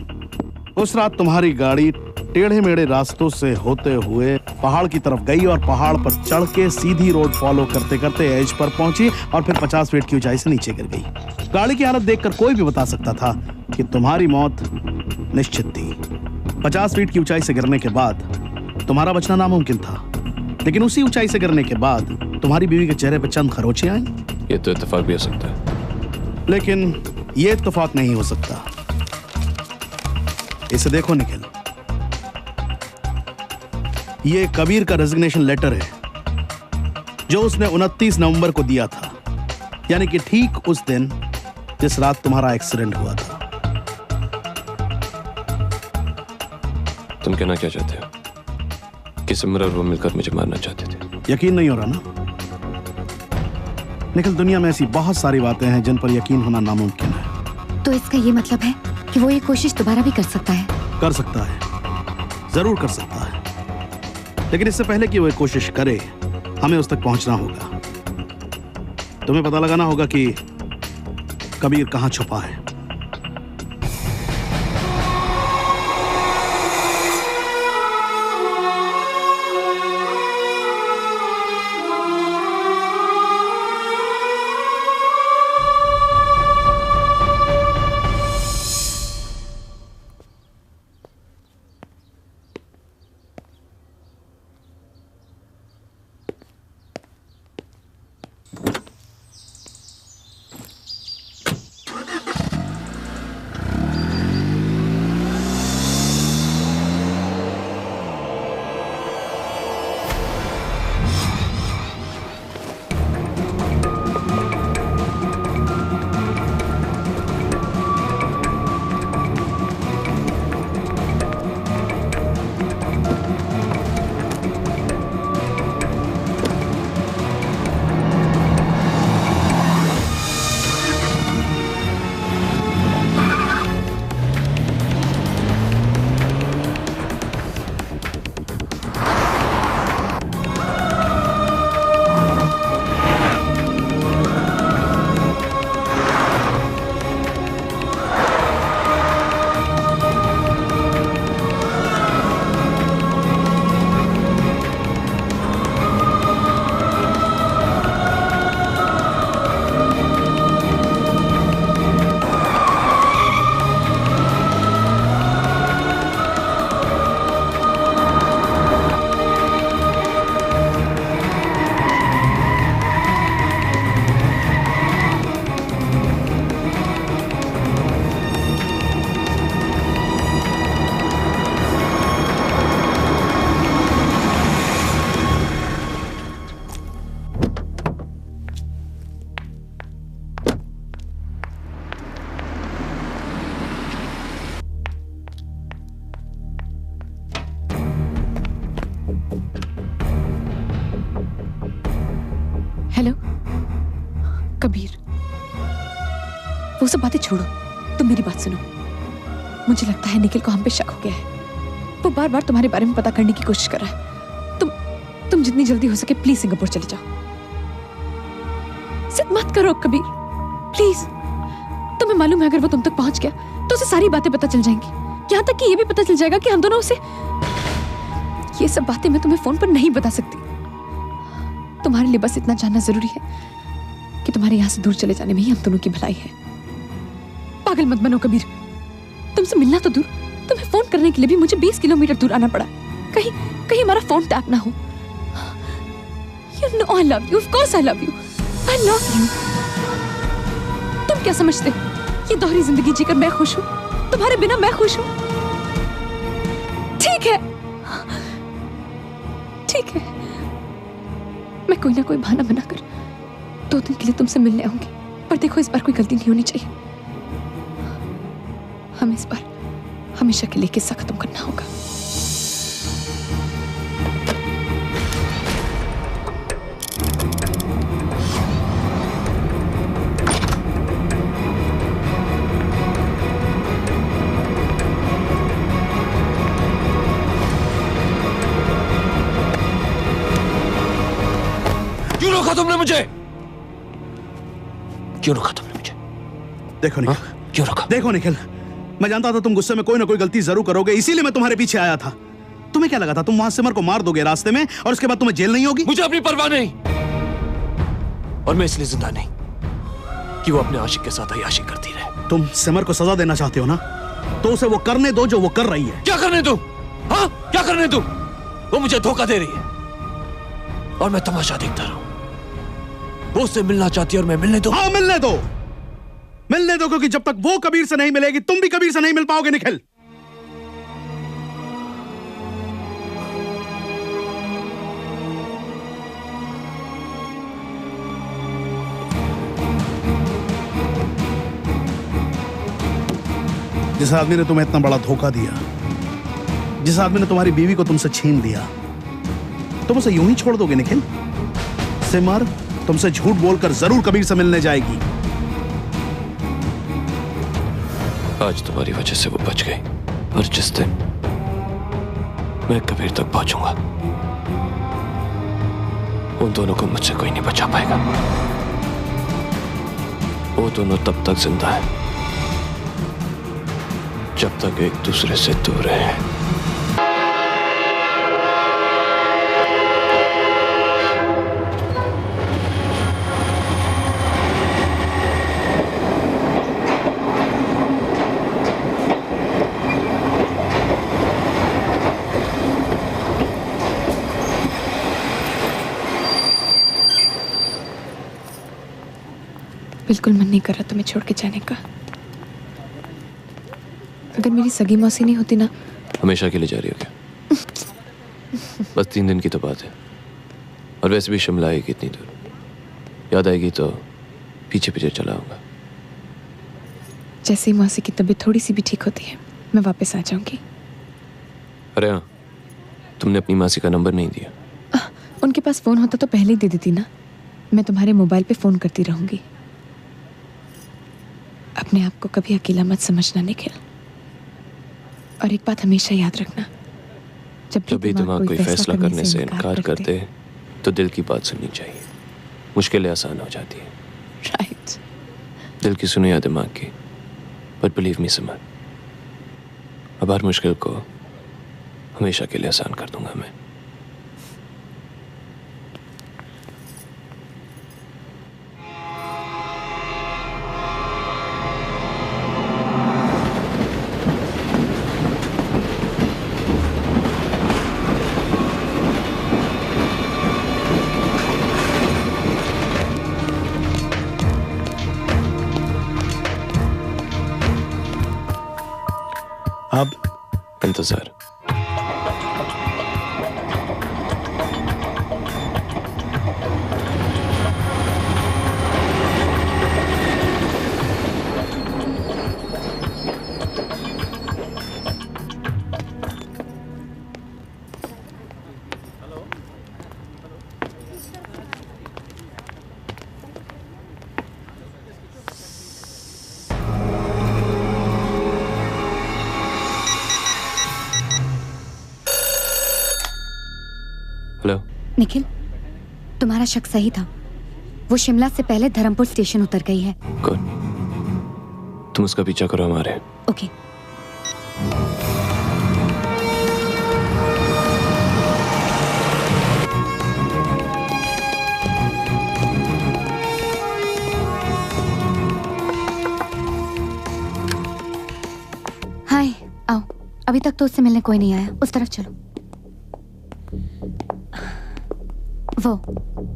उस रात तुम्हारी गाड़ी टेढ़े मेढ़े रास्तों से होते हुए पहाड़ की तरफ गई और पहाड़ पर चढ़ के सीधी रोड फॉलो करते करते एज पर पहुंची और फिर 50 फीट की ऊंचाई से नीचे गिर गई। गाड़ी की हालत देखकर कोई भी बता सकता था कि तुम्हारी मौत निश्चित थी। 50 फीट की ऊंचाई से गिरने के बाद तुम्हारा बचना नामुमकिन था, लेकिन उसी ऊंचाई से गिरने के बाद तुम्हारी बीवी के चेहरे पर चंद खरोंचे आई। ये तो इत्तेफाक भी हो सकता है, लेकिन ये इत्तेफाक नहीं हो सकता। इसे देखो निखिल, ये कबीर का रेजिग्नेशन लेटर है जो उसने 29 नवंबर को दिया था, यानी कि ठीक उस दिन जिस रात तुम्हारा एक्सीडेंट हुआ था। तुम कहना क्या चाहते हो कि सिमर और वो मिलकर मुझे मारना चाहते थे? यकीन नहीं हो रहा ना? निखिल, दुनिया में ऐसी बहुत सारी बातें हैं जिन पर यकीन होना नामुमकिन है। तो इसका ये मतलब है कि वो ये कोशिश दोबारा भी कर सकता है? कर सकता है, जरूर कर सकता है, लेकिन इससे पहले कि वो ये कोशिश करे हमें उस तक पहुंचना होगा। तुम्हें पता लगाना होगा कि कबीर कहां छुपा है। हेलो कबीर, वो सब बातें छोड़ो, तुम मेरी बात सुनो। मुझे लगता है निखिल को हम पे शक हो गया है। वो बार बार तुम्हारे बारे में पता करने की कोशिश कर रहा है। तुम जितनी जल्दी हो सके प्लीज सिंगापुर चले जाओ। जिद मत करो कबीर, प्लीज। तुम्हें मालूम है अगर वो तुम तक पहुंच गया तो उसे सारी बातें पता चल जाएंगी। यहाँ तक कि ये भी पता चल जाएगा कि हम दोनों उसे। ये सब बातें मैं तुम्हें फोन पर नहीं बता सकती। तुम्हारे लिए बस इतना जानना जरूरी है कि तुम्हारे यहाँ से दूर चले जाने में ही हम दोनों की भलाई है। पागल मत बनो कबीर, तुमसे मिलना तो दूर, तुम्हें फोन करने के लिए भी मुझे 20 किलोमीटर दूर आना पड़ा। कहीं हमारा फोन टैप ना हो। You know I love you, of course I love you, I love you। तुम क्या समझते हो ये दोहरी जिंदगी जीकर मैं खुश हूँ? तुम्हारे बिना मैं खुश हूँ? ठीक है, ठीक है, मैं कोई ना कोई बहाना बनाकर 2 दिन के लिए तुमसे मिलने आऊंगी। पर देखो, इस बार कोई गलती नहीं होनी चाहिए। हमें इस बार हमेशा के लिए किस्सा खत्म करना होगा। क्यों रोका तुमने मुझे? क्यों रोका तुमने मुझे? देखो निखिल, क्यों रोका? देखो निखिल, मैं जानता था तुम गुस्से में कोई ना कोई गलती जरूर करोगे, इसीलिए मैं तुम्हारे पीछे आया था। तुम्हें क्या लगा था तुम वहां सिमर को मार दोगे रास्ते में और उसके बाद तुम्हें जेल नहीं होगी? मुझे अपनी परवाह नहीं, और मैं इसलिए जिंदा नहीं कि वो अपने आशिक के साथ अय्याशी करती रहे। तुम सिमर को सजा देना चाहते हो ना, तो उसे वो करने दो जो वो कर रही है। क्या करने दूं? हाँ, क्या करने दूं? वो मुझे धोखा दे रही है और मैं तमाशा देखता रहूं। वो उससे मिलना चाहती है और मैं मिलने दूं? हाँ, मिलने दो, मिलने दो, क्योंकि जब तक वो कबीर से नहीं मिलेगी तुम भी कबीर से नहीं मिल पाओगे निखिल। जिस आदमी ने तुम्हें इतना बड़ा धोखा दिया, जिस आदमी ने तुम्हारी बीवी को तुमसे छीन लिया, तुम उसे यूं ही छोड़ दोगे निखिल? सिमर तुमसे झूठ बोलकर जरूर कबीर से मिलने जाएगी। आज तुम्हारी वजह से वो बच गई, और जिस दिन मैं कबीर तक पहुंचूंगा, उन दोनों को मुझसे कोई नहीं बचा पाएगा। वो दोनों तब तक जिंदा हैं जब तक एक दूसरे से दूर हैं। बिल्कुल मन नहीं कर रहा तुम्हें छोड़ के जाने का। अगर मेरी सगी मौसी नहीं होती ना। हमेशा के लिए जा रही हो क्या? बस 3 दिन की तो बात है, और वैसे भी शिमला आएगी इतनी दूर, याद आएगी तो पीछे पीछे चला आऊंगा। जैसे ही मौसी की तबीयत थोड़ी सी भी ठीक होती है, मैं वापस आ जाऊंगी। अरे हाँ, तुमने अपनी मासी का नंबर नहीं दिया। उनके पास फोन होता तो पहले ही दे देती ना। मैं तुम्हारे मोबाइल पे फोन करती रहूंगी। अपने आप को कभी अकेला मत समझना निखिल। और एक बात हमेशा याद रखना, जब भी दिमाग कोई फैसला करने से इनकार कर दे तो दिल की बात सुननी चाहिए। मुश्किलें आसान हो जाती है। राइट। दिल की सुनो या दिमाग की, बट बिलीव मी सिमर, अब हर मुश्किल को हमेशा के लिए आसान कर दूंगा मैं। अब इंतजार। हेलो निखिल, तुम्हारा शक सही था। वो शिमला से पहले धर्मपुर स्टेशन उतर गई है। कौन? तुम उसका पीछा करो हमारे। ओके। हाय, आओ। अभी तक तो उससे मिलने कोई नहीं आया। उस तरफ चलो।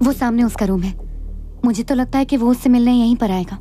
वो सामने उसका रूम है। मुझे तो लगता है कि वो उससे मिलने यहीं पर आएगा।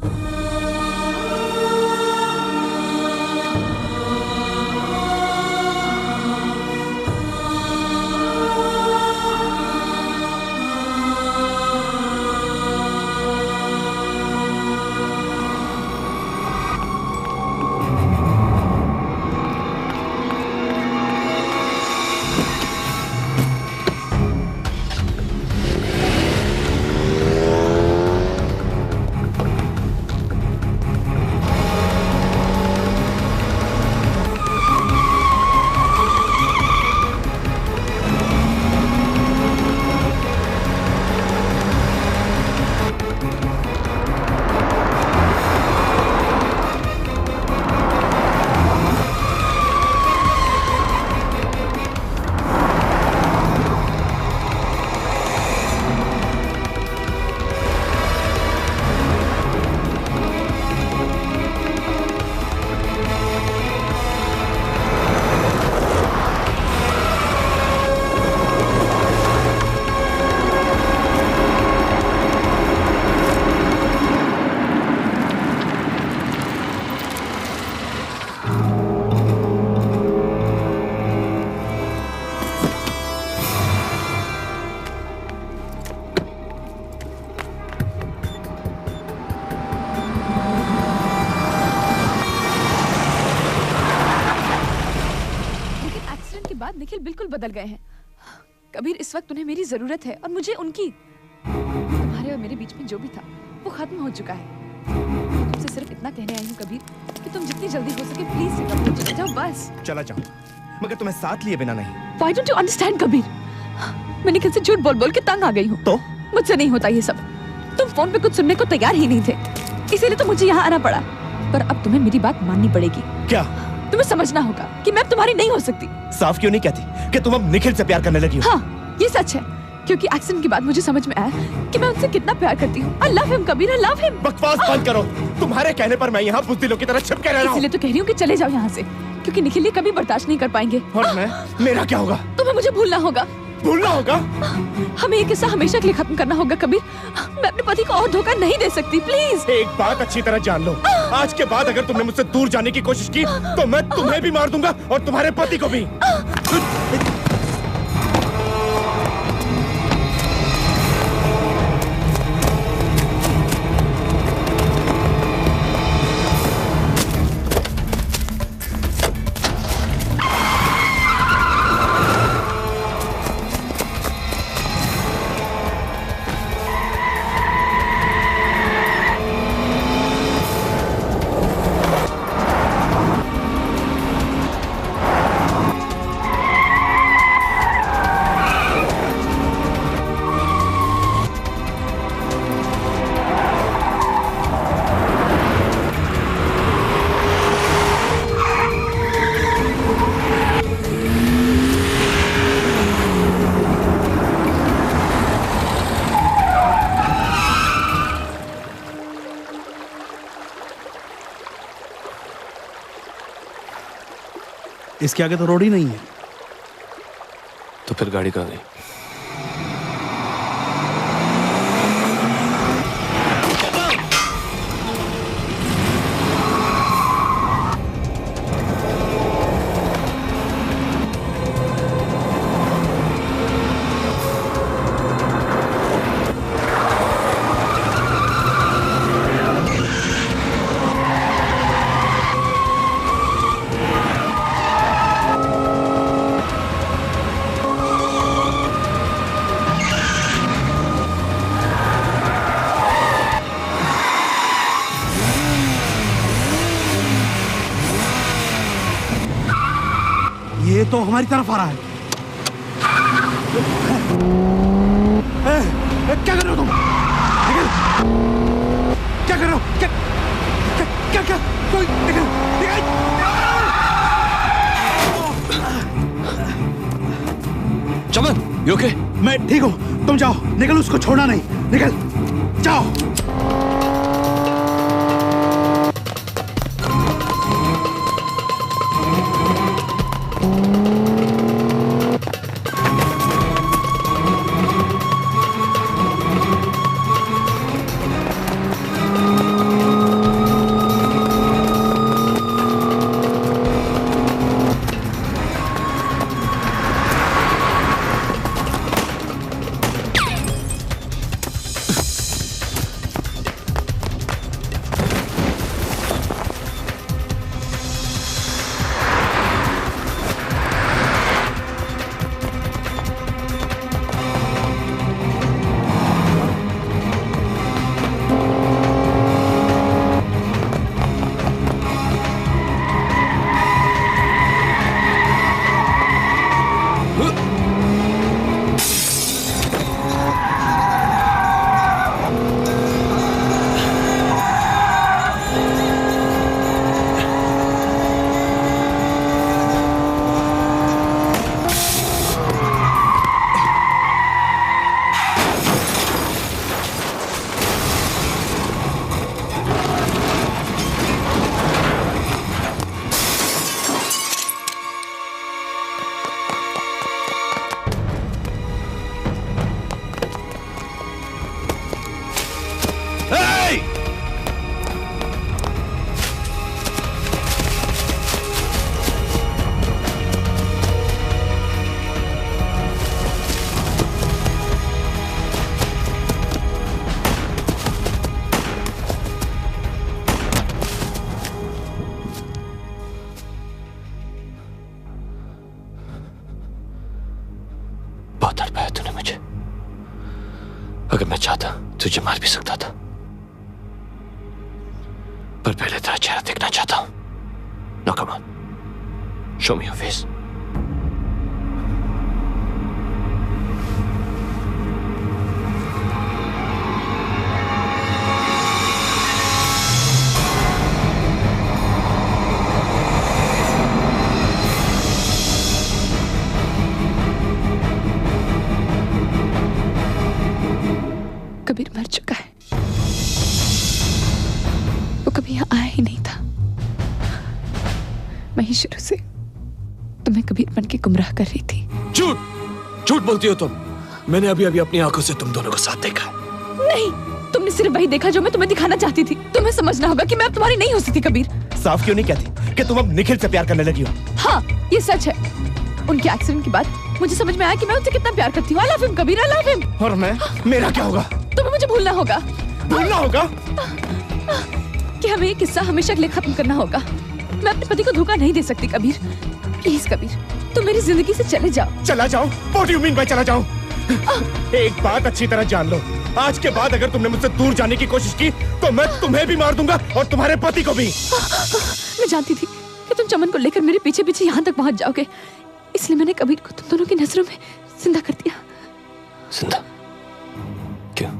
निखिल बिल्कुल बदल गए हैं। कबीर, इस वक्त उन्हें मेरी जरूरत है और मुझे उनकी। तुम्हारे और मेरे बीच में जो भी था वो खत्म हो चुका है। तुमसे सिर्फ इतना कहने आई हूँ कबीर कि तुम जितनी जल्दी हो सके प्लीज से कबीर चले जाओ बस। चला जाओ, मगर तुम्हें साथ लिए बिना नहीं। Why don't you understand Kabir? मैं निखिल से झूठ बोल बोल के तंग आ गई हूँ। तो मुझसे नहीं होता ये सब। तुम फोन पे कुछ सुनने को तैयार ही नहीं थे, इसीलिए तो मुझे यहाँ आना पड़ा। पर अब तुम्हें मेरी बात माननी पड़ेगी। क्या? तुम्हें समझना होगा कि मैं तुम्हारी नहीं हो सकती। साफ क्यों नहीं कहती कि तुम अब निखिल से प्यार करने लगी हो? हाँ, ये सच है, क्योंकि एक्सीडेंट के बाद मुझे समझ में आया कि मैं उनसे कितना प्यार करती हूँ। I love him Kabir, I love him। बकवास बंद करो। तुम्हारे कहने पर मैं यहाँ बुज़दिलों की तरह छिप के रह रहा हूँ। इसीलिए तो कह रही हूँ कि चले जाओ यहाँ से, क्योंकि निखिल ये कभी बर्दाश्त नहीं कर पाएंगे। और मैं, मेरा क्या होगा? तुम्हें मुझे भूलना होगा। भूलना होगा? हमें ये किस्सा हमेशा के लिए खत्म करना होगा कबीर। मैं अपने पति को और धोखा नहीं दे सकती, प्लीज। एक बात अच्छी तरह जान लो, आज के बाद अगर तुमने मुझसे दूर जाने की कोशिश की तो मैं तुम्हें भी मार दूंगा और तुम्हारे पति को भी। इसके आगे तो रोड ही नहीं है। तो फिर गाड़ी कहाँ गई? ये तो हमारी तरफ आ रहा है। क्या कर रहे हो तुम? निकल! क्या कर रहे हो? क्या क्या क्या, क्या? कोई निकल! निकल! चमन, you okay? मैं ठीक हूँ, तुम जाओ। निकल, उसको छोड़ना नहीं। निकल, जाओ। पाया तूने मुझे। अगर मैं चाहता तुझे मार भी सकता था, पर पहले तेरा चेहरा देखना चाहता हूं। Now come on, show me your face. Kabir मर चुका है। वो कभी यहाँ आया ही नहीं था। मैं ही शुरू से तुम्हें कबीर बन के गुमराह कर रही थी। झूठ बोलती हो तुम। मैंने अभी अभी अपनी आंखों से तुम दोनों को साथ देखा। नहीं, तुमने सिर्फ वही देखा जो मैं तुम्हें दिखाना चाहती थी। तुम्हें समझना होगा कि मैं अब तुम्हारी नहीं हो सकती कबीर। साफ क्यों नहीं कहती कि तुम अब निखिल से प्यार करने लगी हो? हाँ, ये सच है। उनके एक्सीडेंट के बाद मुझे समझ में आया कि मैं उनसे कितना प्यार करती हूँ। I love him Kabir, I love him. और मैं, मेरा क्या होगा? तुम्हें मुझे भूलना होगा। भूलना होगा कि हमें ये किस्सा हमेशा के लिए खत्म करना होगा। मैं अपने पति को धोखा नहीं दे सकती कबीर। प्लीज कबीर, तुम मेरी जिंदगी से चले जाओ। चला जाओ? What do you mean by चला जाओ? एक बात अच्छी तरह जान लो, आज के बाद अगर तुमने मुझसे दूर जाने की कोशिश की तो मैं तुम्हें भी मार दूंगा और तुम्हारे पति को भी। मैं जानती थी कि तुम चमन को लेकर मेरे पीछे पीछे यहाँ तक पहुँच जाओगे, इसलिए मैंने कबीर को तुम दोनों की नजरों में जिंदा कर दिया। जिंदा? क्यों?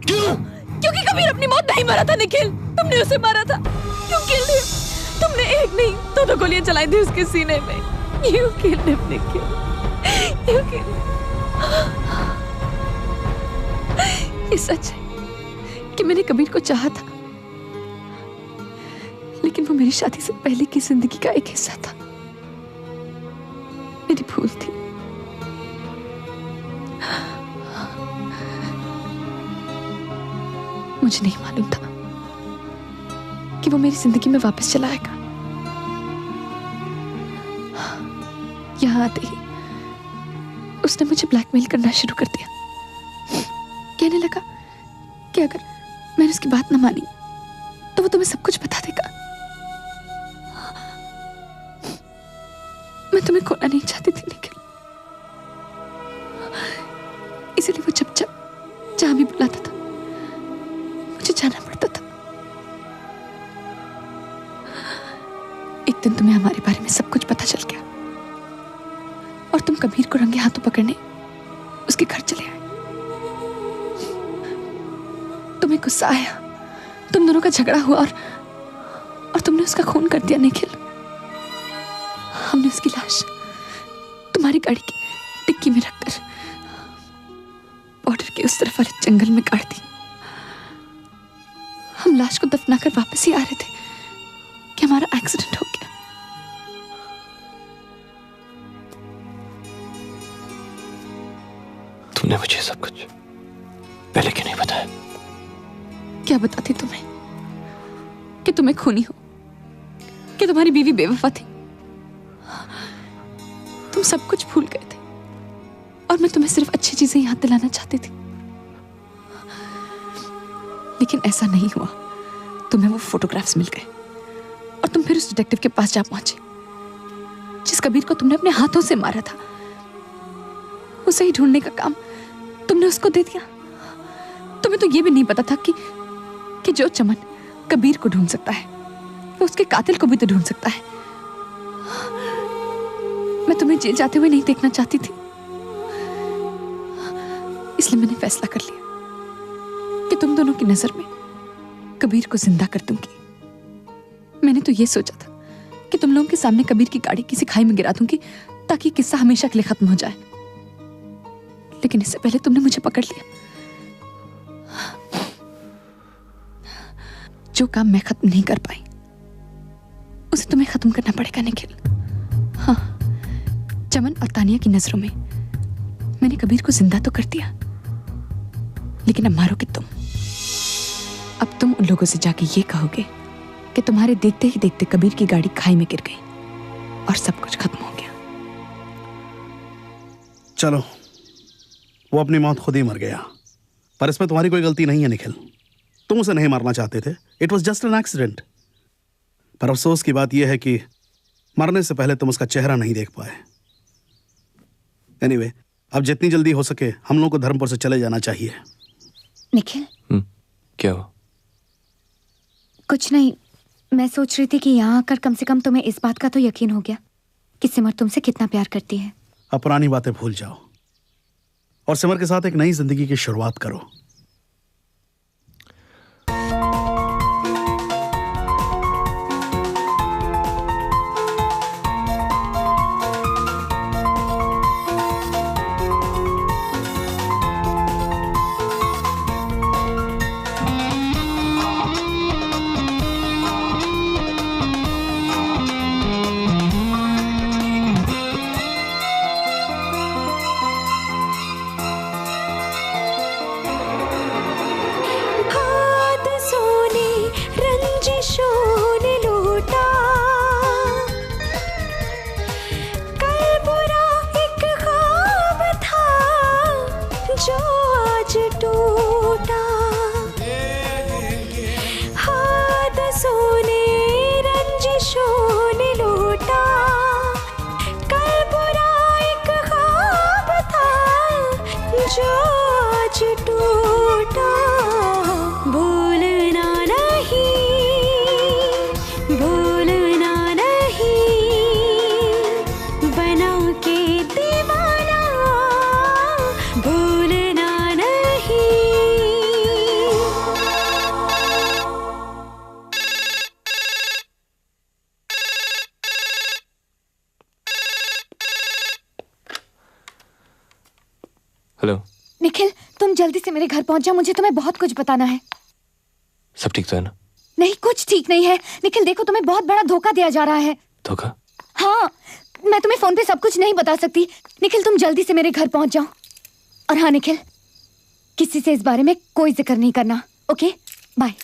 क्योंकि कबीर अपनी मौत नहीं मरा था निखिल, तुमने उसे मारा था। You killed him. तुमने एक नहीं दो गोलियां चलाई थी उसके सीने में। You killed him, Nikhil. You killed him. ये सच है कि मैंने कबीर को चाहा था, लेकिन वो मेरी शादी से पहले की जिंदगी का एक हिस्सा था। मेरी भूल थी। मुझे नहीं मालूम था कि वो मेरी जिंदगी में वापस चला आएगा। यहाँ आते ही उसने मुझे ब्लैकमेल करना शुरू कर दिया। कहने लगा कि अगर मैंने उसकी बात न मानी तो वो तुम्हें सब कुछ बता देगा। मैं तुम्हें खोना नहीं चाहती थी निखिल, इसीलिए वो जब जब जहां भी बुलाता था मुझे जाना पड़ता था। एक दिन तुम्हें हमारे बारे में सब कुछ पता चल गया और तुम कबीर को रंगे हाथों पकड़ने उसके घर चले आए। तुम्हें गुस्सा आया, तुम दोनों का झगड़ा हुआ और तुमने उसका खून कर दिया निखिल। हमने उसकी लाश तुम्हारी गाड़ी की डिक्की में रखकर बॉर्डर के उस तरफ वाले जंगल में गाड़ दी। हम लाश को दफनाकर वापस ही आ रहे थे कि हमारा एक्सीडेंट हो गया। तुमने मुझे सब कुछ पहले क्यों नहीं बताया? क्या बताती तुम्हें कि तुम्हें खूनी हो, कि तुम्हारी बीवी बेवफा थी। तुम सब कुछ भूल गए थे और मैं तुम्हें सिर्फ अच्छी चीजें याद दिलाना चाहती थी, लेकिन ऐसा नहीं हुआ। तुम्हें वो फोटोग्राफ्स मिल गए और तुम फिर उस डिटेक्टिव के पास जा पहुंचे जिस कबीर को तुमने अपने हाथों से मारा था। उसे ही ढूंढने का काम तुमने उसको दे दिया। तुम्हें तो ये भी नहीं पता था कि जो चमन कबीर को ढूंढ सकता है वो उसके कातिल को भी तो ढूंढ सकता है। मैं तुम्हें जेल जाते हुए नहीं देखना चाहती थी, इसलिए मैंने फैसला कर लिया कि तुम दोनों की नजर में कबीर को जिंदा कर दूंगी। मैंने तो ये सोचा था कि तुम लोगों के सामने कबीर की गाड़ी किसी खाई में गिरा दूंगी ताकि किस्सा हमेशा के लिए खत्म हो जाए, लेकिन इससे पहले तुमने मुझे पकड़ लिया। जो काम मैं खत्म नहीं कर पाई उसे तुम्हें खत्म करना पड़ेगा निखिल। हाँ, चमन और तानिया की नजरों में मैंने कबीर को जिंदा तो कर दिया, लेकिन अब मारोगे तुम। अब तुम उन लोगों से जाके ये कहोगे कि तुम्हारे देखते ही देखते कबीर की गाड़ी खाई में गिर गई और सब कुछ खत्म हो गया। चलो, वो अपनी मौत खुद ही मर गया, पर इसमें तुम्हारी कोई गलती नहीं है निखिल। तुम उसे नहीं मारना चाहते थे। It was just an accident. पर अफसोस की बात यह है कि मरने से पहले तुम उसका चेहरा नहीं देख पाए। एनीवे, अब जितनी जल्दी हो सके हम लोग को धर्मपुर से चले जाना चाहिए। निखिल, क्या हुआ? कुछ नहीं, मैं सोच रही थी कि यहाँ आकर कम से कम तुम्हें इस बात का तो यकीन हो गया कि सिमर तुमसे कितना प्यार करती है। अब पुरानी बातें भूल जाओ और सिमर के साथ एक नई जिंदगी की शुरुआत करो। हेलो निखिल, तुम जल्दी से मेरे घर पहुंच जाओ, मुझे तुम्हें बहुत कुछ बताना है। सब ठीक तो है ना? नहीं, कुछ ठीक नहीं है। निखिल देखो, तुम्हें बहुत बड़ा धोखा दिया जा रहा है। धोखा? हाँ, मैं तुम्हें फोन पे सब कुछ नहीं बता सकती। निखिल तुम जल्दी से मेरे घर पहुंच जाओ। और हाँ निखिल, किसी से इस बारे में कोई जिक्र नहीं करना, ओके? बाय।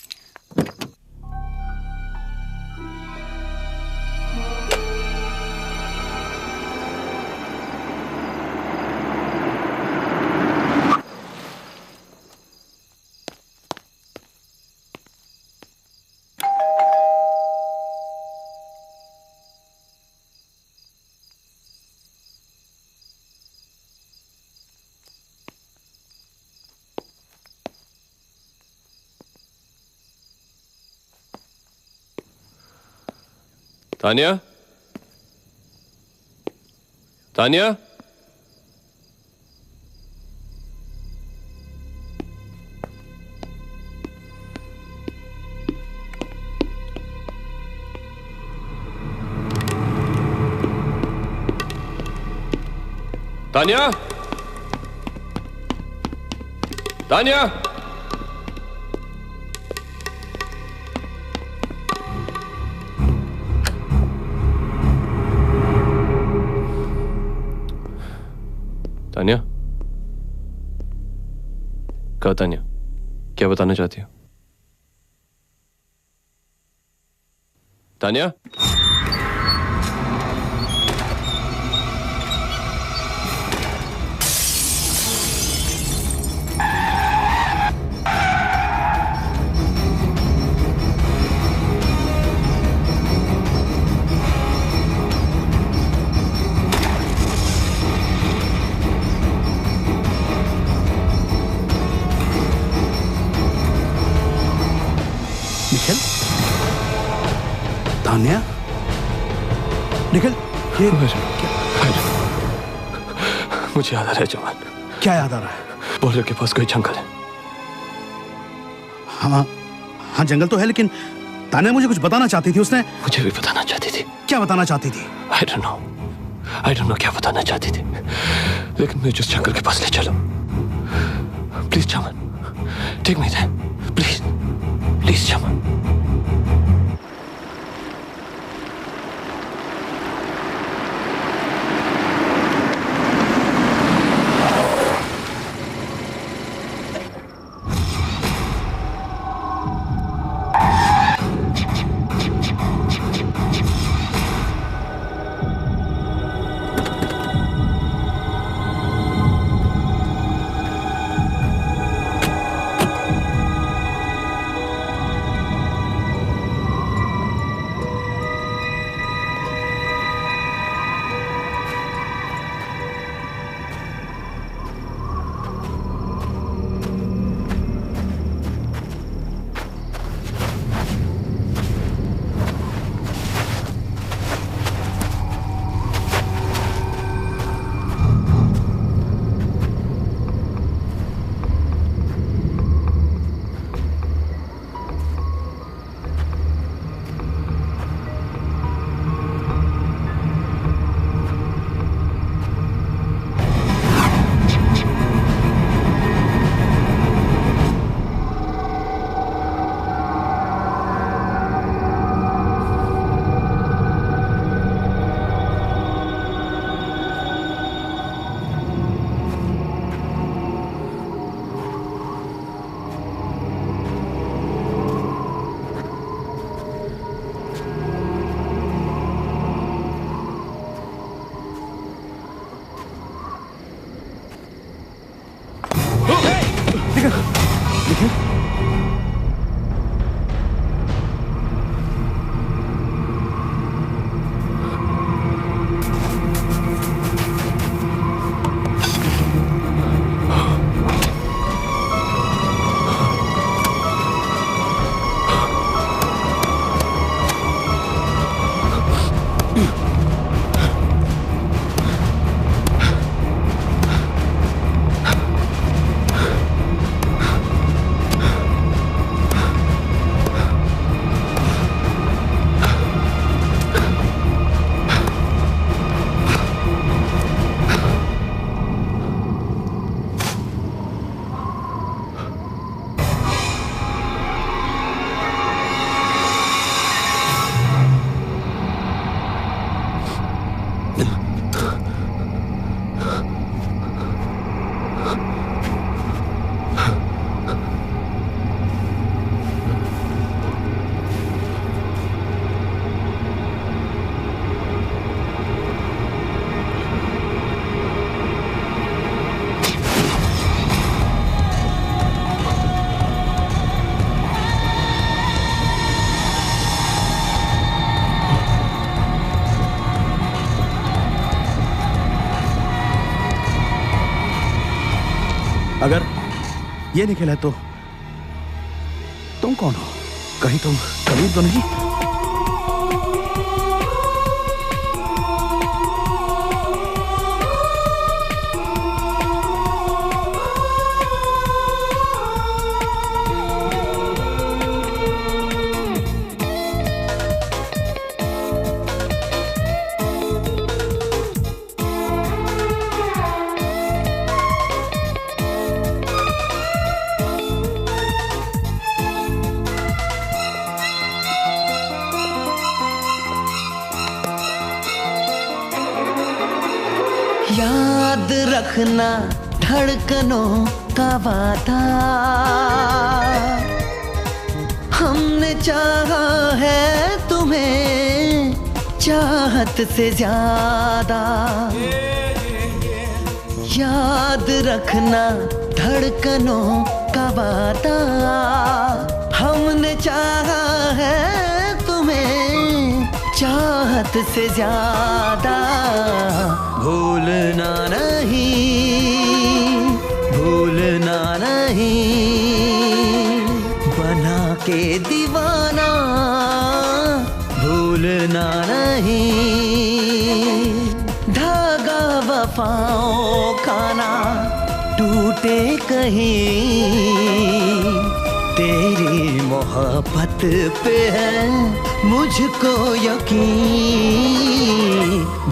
तानिया, तानिया, तानिया, तानिया, तानिया, क्या तानिया, क्या बताना चाहती हो? तानिया, निखिल, तान्या, निखिल, ये मुझे याद आ रहा है जवान। क्या याद आ रहा है? बॉर्डर के पास कोई जंगल है। हाँ हाँ, जंगल तो है, लेकिन तान्या मुझे कुछ बताना चाहती थी। उसने मुझे भी बताना चाहती थी। क्या बताना चाहती थी? I don't know क्या बताना चाहती थी, लेकिन मुझे उस जंगल के पास ले चलो। Please Chaman, take me there, please please Chaman. अगर ये निखिल है तो तुम कौन हो? कहीं तुम कबीर तो नहीं? याद रखना धड़कनों का वादा, हमने चाहा है तुम्हें चाहत से ज्यादा। याद रखना धड़कनों का वादा, हमने चाहा है तुम्हें चाहत से ज्यादा। भूलना नहीं, भूलना नहीं, बना के दीवाना भूलना नहीं। धागा वफाओं का ना टूटे कहीं, तेरी मोहब्बत पे है मुझको यकीन।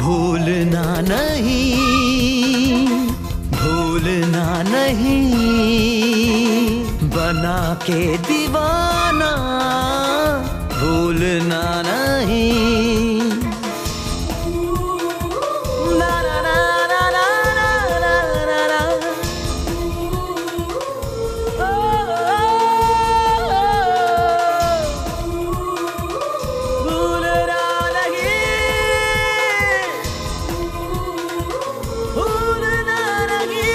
भूलना नहीं, भूलना नहीं, बना के दीवाना भूलना नहीं। ना ना ना ना ना ना ना ना ना। भूलना नहीं, भूलना नहीं।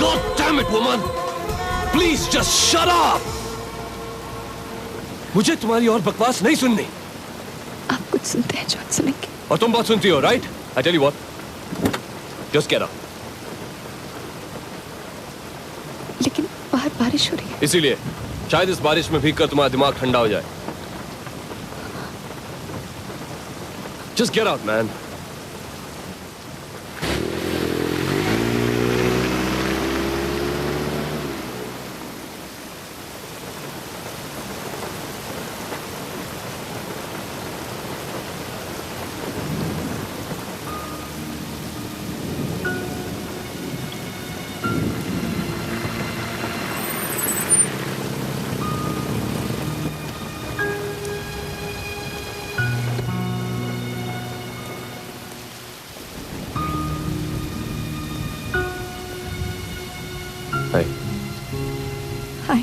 God damn it, woman! Please just shut up! मुझे तुम्हारी और बकवास नहीं सुननी। आप कुछ सुनते हैं जो सुनेंगे। और तुम बहुत सुनती हो, right? I tell you what, just get up. लेकिन बाहर बारिश हो रही है। इसीलिए शायद इस बारिश में भीगकर तुम्हारा दिमाग ठंडा हो जाए। Just get out, man. Hi. हाय।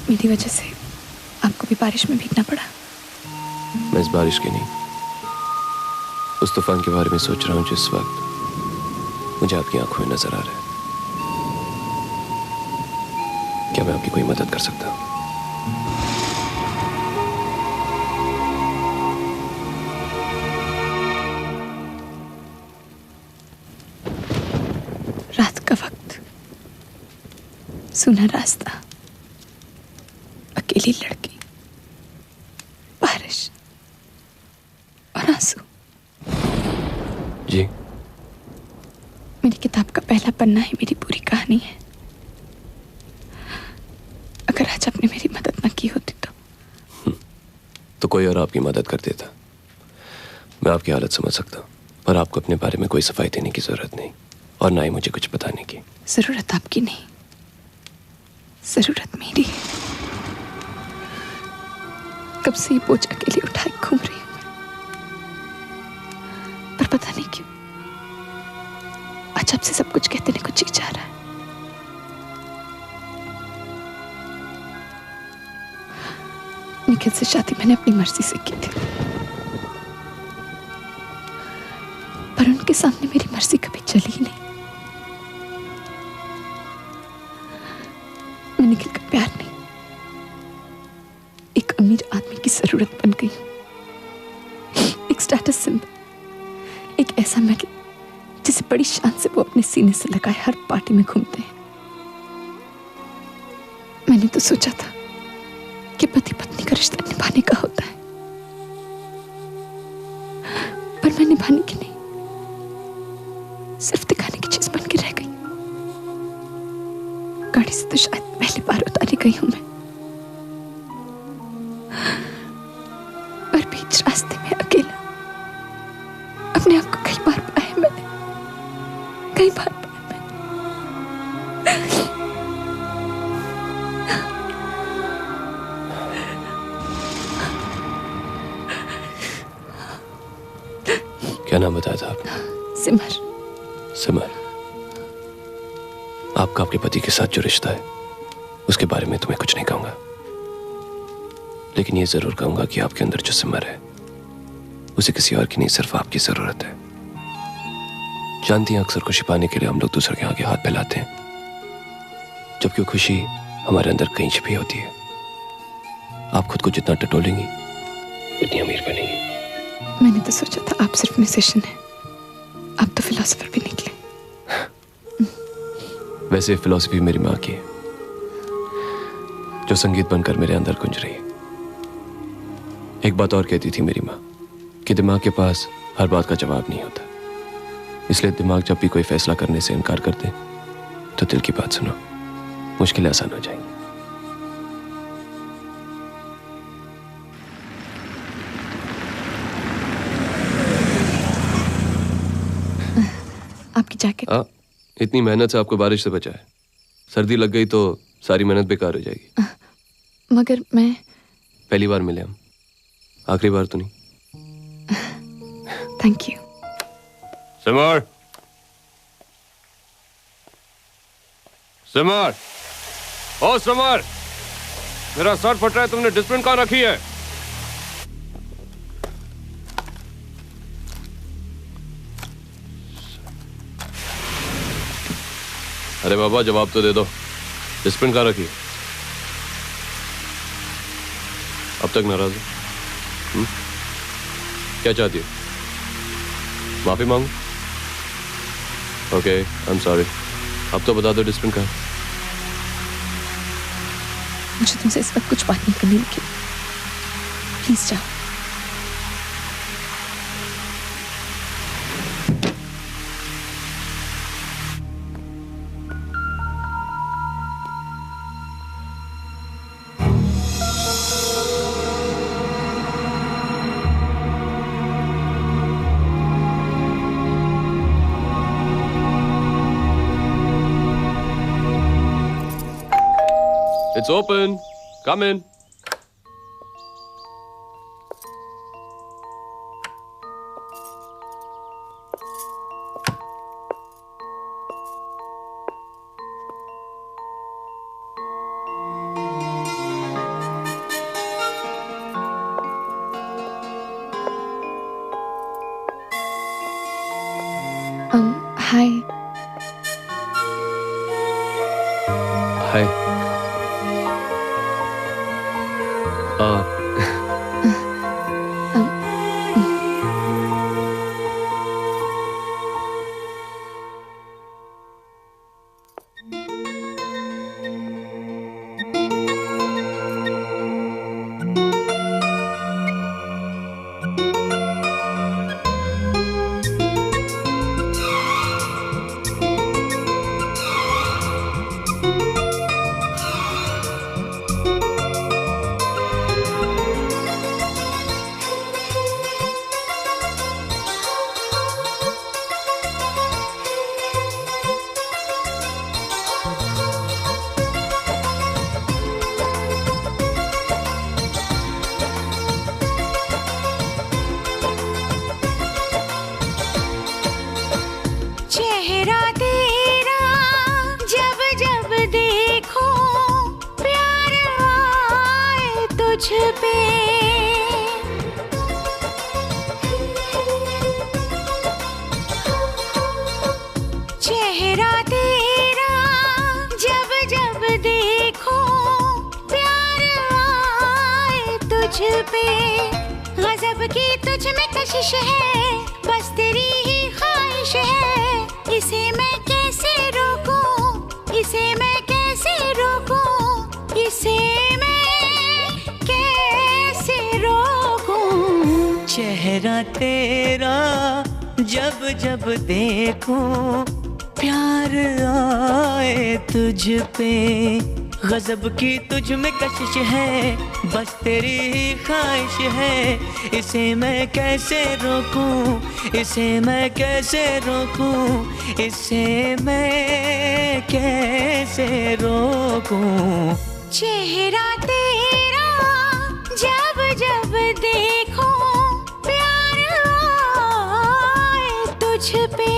मेरी वजह से आपको भी बारिश में भीगना पड़ा। मैं इस बारिश की नहीं, उस तूफान के बारे में सोच रहा हूँ जिस वक्त मुझे आपकी आंखों में नजर आ रहा है। क्या मैं आपकी कोई मदद कर सकता हूँ? रात का वक्त, सूना रास्ता, अकेली लड़की, बारिश और आंसू। जी, मेरी किताब का पहला पन्ना ही मेरी पूरी कहानी है। अगर आज आपने मेरी मदद न की होती तो कोई और आपकी मदद कर देता। मैं आपकी हालत समझ सकता हूँ, पर आपको अपने बारे में कोई सफाई देने की जरूरत नहीं, और ना ही मुझे कुछ बताने की। जरूरत आपकी नहीं, जरूरत मेरी है। कब से ये बोझ अकेले उठाए घूम रही हूं, पर पता नहीं क्यों आज आपसे सब कुछ कहते नहीं कुछ जी जा रहा है। निखिल से शादी मैंने अपनी मर्जी से की थी, पर उनके सामने मेरी मर्जी कभी चली ही नहीं। मैं निखिल का प्यार नहीं, अमीर आदमी की जरूरत बन गई हूं। एक स्टेटस सिंबल, एक ऐसा मेडल जिसे बड़ी शान से वो अपने सीने से लगाए हर पार्टी में घूमते हैं। मैंने तो सोचा था कि पति पत्नी का रिश्ता निभाने का होता है, पर मैं निभाने की नहीं, सिर्फ दिखाने की चीज बन के रह गई। गाड़ी से तो शायद पहली बार उतारी गई हूं मैं, पर बीच रास्ते में अकेला अपने आप को कई बार पाया मैंने, कई बार पाया मैंने। क्या नाम बताया था आपने? सिमर। सिमर, आपका आपके पति के साथ जो रिश्ता है उसके बारे में तुम्हें कुछ नहीं कहूंगा, लेकिन ये जरूर कहूंगा कि आपके अंदर जो सिमर है उसे किसी और की नहीं, सिर्फ आपकी जरूरत है। जानती हैं, अक्सर खुशी पाने के लिए हम लोग दूसरों के आगे हाथ फैलाते हैं, जबकि खुशी हमारे अंदर कहीं छिपी होती है। आप खुद को जितना टटोलेंगी उतनी अमीर बनेंगी। मैंने तो सोचा था आप सिर्फ म्यूजिशियन हैं, आप तो फिलोसोफर भी निकले। वैसे फिलॉसफी मेरी माँ की है, जो संगीत बनकर मेरे अंदर गूंज रही है। एक बात और कहती थी मेरी माँ कि दिमाग के पास हर बात का जवाब नहीं होता, इसलिए दिमाग जब भी कोई फैसला करने से इनकार कर दे तो दिल की बात सुनो, मुश्किलें आसान हो जाएंगी। आपकी जैकेट। इतनी मेहनत से आपको बारिश से बचा है, सर्दी लग गई तो सारी मेहनत बेकार हो जाएगी। मगर मैं पहली बार मिले हम, आखिरी बार तो नहीं। Thank you. सिमर, सिमर, ओ सिमर, मेरा सर फट रहा है, तुमने डिस्प्लिन कहाँ रखी है? अरे बाबा जवाब तो दे दो, डिस्प्लिन कहाँ रखी? अब तक नाराज हो? क्या चाहती हो? माफी मांगो? Okay, I am sorry. अब तो बता दो डिस्प्लिन कहाँ? मुझे तुमसे इस वक्त कुछ बात नहीं करनी होगी, प्लीज जाओ। It's open. Come in. Hi. Hi. पे, गजब की तुझ में कशिश है, बस तेरी ही ख्वाहिश है। इसे मैं कैसे रोकूं, इसे मैं कैसे रोकूं, इसे मैं कैसे रोकूं। चेहरा तेरा जब जब देखूं, प्यार आए तुझ पे, गजब की तुझ में कशिश है, बस तेरी ही ख्वाहिश है। इसे मैं कैसे रोकूं, इसे मैं कैसे रोकूं, इसे मैं कैसे रोकूं। चेहरा तेरा जब जब देखूं, प्यार आए तुझ पे।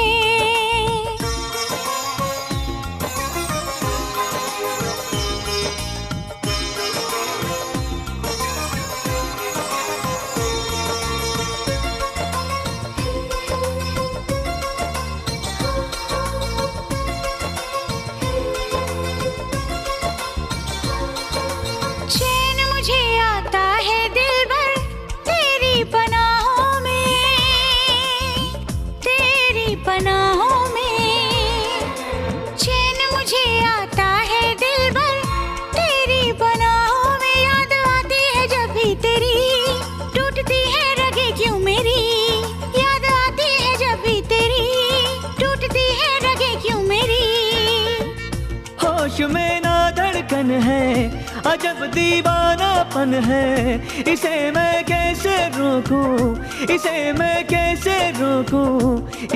है अजब दीवानापन है, इसे मैं कैसे रोकूं, इसे मैं कैसे रोकूं,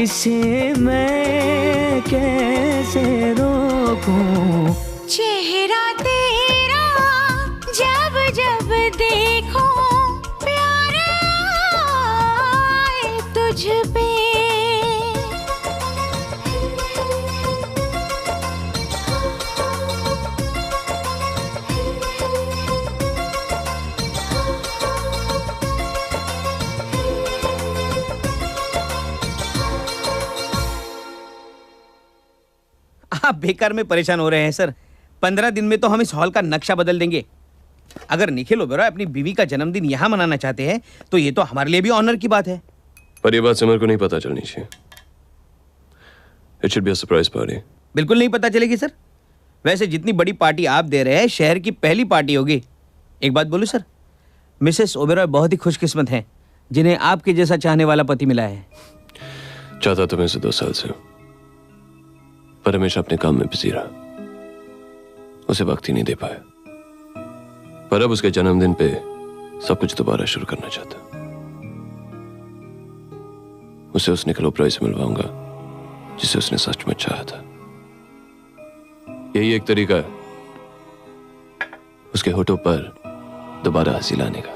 इसे मैं कैसे रोकूं। चेहरा तेरा जब जब देखूं, प्यार आए तुझ पे। आप बेकार में परेशान हो रहे हैं सर। 15 दिन में तो हम इस हॉल का नक्शा बदल देंगे। अगर निखिल ओबेरॉय अपनी बीवी का जन्मदिन यहाँ मनाना चाहते हैं तो ये तो हमारे लिए भी ऑनर की बात है। पर ये बात सिमर को नहीं पता चलनी चाहिए। It should be a surprise party. बिल्कुल नहीं पता चलेगी सर। वैसे जितनी बड़ी पार्टी आप दे रहे हैं, शहर की पहली पार्टी होगी। एक बात बोलूं सर, मिसेस ओबेरॉय बहुत ही खुशकिस्मत हैं जिन्हें आपके जैसा चाहने वाला पति मिला है। चाहता तो मैं से 2 साल से, पर हमेशा अपने काम में बिजी रहा, उसे वक्त ही नहीं दे पाया। पर अब उसके जन्मदिन पे सब कुछ दोबारा शुरू करना चाहता। उसे उस निखिल ओबेरॉय से मिलवाऊंगा जिसे उसने सच में चाहा था। यही एक तरीका है उसके होठों पर दोबारा हंसी लाने का।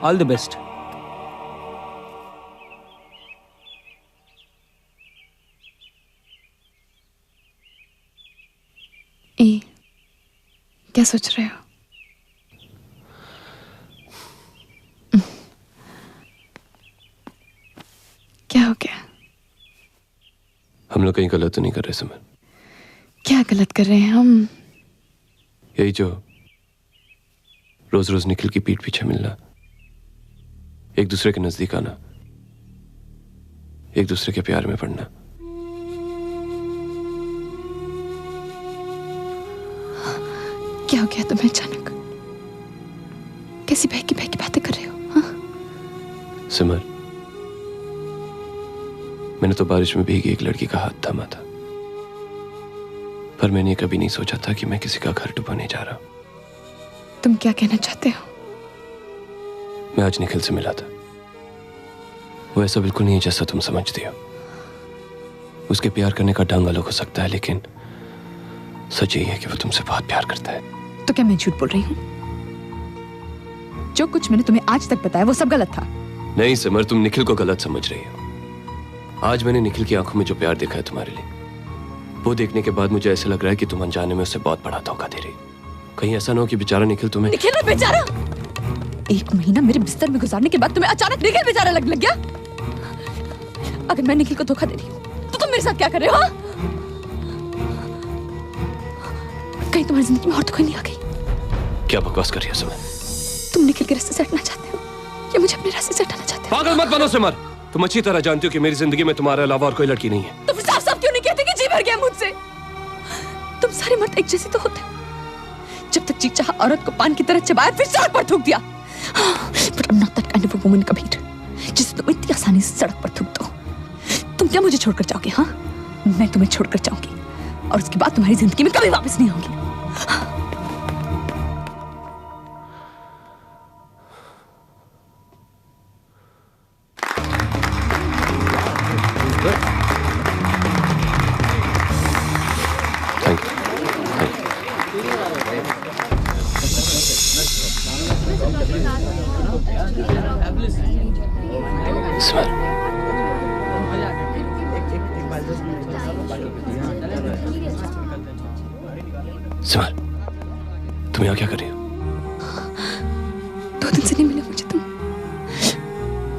All the best. क्या सोच रहे हो? क्या हो गया? हम लोग कहीं गलत तो नहीं कर रहे सिमर? क्या गलत कर रहे हैं हम? यही जो रोज रोज निखिल की पीठ पीछे मिलना, एक दूसरे के नजदीक आना, एक दूसरे के प्यार में पड़ना। क्या हो गया तुम्हें अचानक? कैसी बहकी बहकी बातें कर रहे हो? हाँ? सिमर, मैंने तो बारिश में भीगी एक लड़की का हाथ थामा था, पर मैंने कभी नहीं सोचा था कि मैं किसी का घर डुबाने जा रहा हूं। तुम क्या कहना चाहते हो? मैं आज निखिल से मिला था। वो ऐसा बिल्कुल नहीं है जैसा तुम समझती हो। उसके प्यार करने का ढंग अलग हो सकता है, लेकिन सच यही है कि वो तुमसे बहुत प्यार करता है। तो क्या मैं झूठ बोल रही हूँ? जो कुछ मैंने तुम्हें आज तक बताया वो सब गलत था। नहीं सिमर, तुम निखिल को गलत समझ रही हो। आज मैंने निखिल की आंखों में जो प्यार देखा है तुम्हारे लिए, वो देखने के बाद मुझे ऐसा लग रहा है कि तुम अनजाने में उससे बहुत बड़ा धोखा दे रही। कहीं ऐसा ना हो कि बेचारा निखिल तुम्हें। निखिल बेचारा? 1 महीना मेरे बिस्तर में गुजारने के बाद तुम्हें अचानक निखिल बेचारा लग गया? अगर मैं निखिल को धोखा दे रही हूँ तो तुम मेरे साथ क्या कर रहे हो? कहीं तुम्हारी जिंदगी में और तो कोई नहीं आ गई? क्या बकवास कर रही है सिमर? तुम निखिल के रास्ते से हटना चाहते हो या मुझे अपने रास्ते से हटाना चाहते हो? पागल मत बनो सिमर। तुम अच्छी तरह जानती हो कि मेरी जिंदगी में तुम्हारे अलावा और कोई लड़की नहीं है। तो फिर साफ साफ क्यों नहीं कहते कि जी भर गया मुझसे? तुम सारे मर्द एक जैसे तो होते हो। जब तक जी चाहा औरत को पान की तरह चबाया फिर सड़क पर थूक दिया। But I'm not that kind of a woman, Kabir, जिसे तुम इतनी आसानी से सड़क पर थूक दो। तुम क्या मुझे छोड़कर जाओगे? हाँ, मैं तुम्हें छोड़कर जाऊंगी और उसके बाद तुम्हारी जिंदगी में कभी वापस नहीं आऊंगी। सिमर, तुम यहाँ क्या कर रही हो? 2 दिन से नहीं मिले मुझे तुम।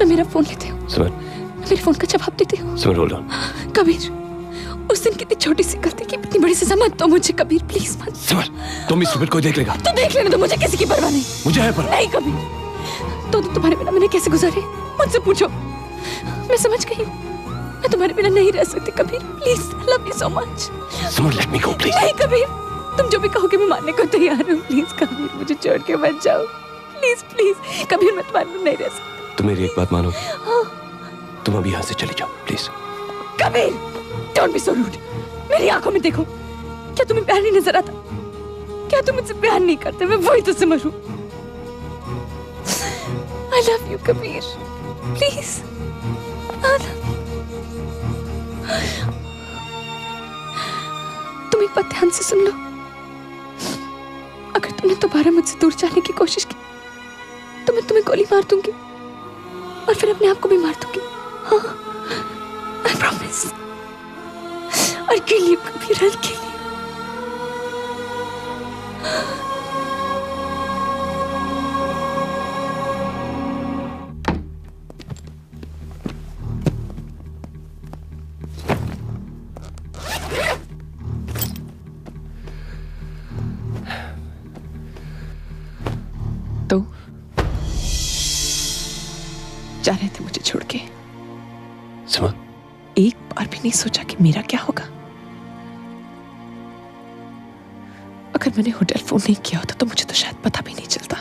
न मेरा फोन लेते हो, सिमर, न मेरे फोन का जवाब देते हो। सिमर, होल्ड ऑन। कबीर, उस दिन कितनी छोटी सी गलती की इतनी बड़ी सजा मत दो मुझे कबीर, प्लीज मत। सिमर, तुम इस को देख लेगा। तो देख लेने दो, मुझे किसी की परवाह नहीं। मुझे है परवाह। नहीं कबीर, तो तुम्हारे बिना मैंने कैसे गुजारे मुझसे पूछो। मैं समझ गई हूँ, मैं तुम्हारे बिना नहीं रह सकती Kabir. Please, I love you so much. Simar, let me go please. नहीं कबीर, तुम जो भी कहोगे मैं मानने को तैयार हूँ। प्लीज कबीर, मुझे छोड़ के मत जाओ। प्लीज प्लीज कबीर, मैं तुम्हारे बिना नहीं रह सकती। तुम मेरी एक बात मानो, तुम अभी यहाँ से चली जाओ please. Kabir, don't be so rude. मेरी आंखों में देखो, क्या तुम्हें प्यार नहीं नजर आता? क्या तुम मुझसे प्यार नहीं करते? मैं वही तो सिमर हूँ। आई लव यू कबीर, प्लीज। तुम एक बात ध्यान से सुन लो, अगर तुमने दोबारा मुझसे दूर जाने की कोशिश की तो मैं तुम्हें गोली मार दूंगी और फिर अपने आप को भी मार दूंगी। हाँ, I promise. I'll kill you, Kabir. I'll kill you. तो जा रहे थे मुझे छोड़ के? सिमर, एक बार भी नहीं सोचा कि मेरा क्या होगा? अगर मैंने होटल फोन नहीं किया होता तो मुझे तो शायद पता भी नहीं चलता।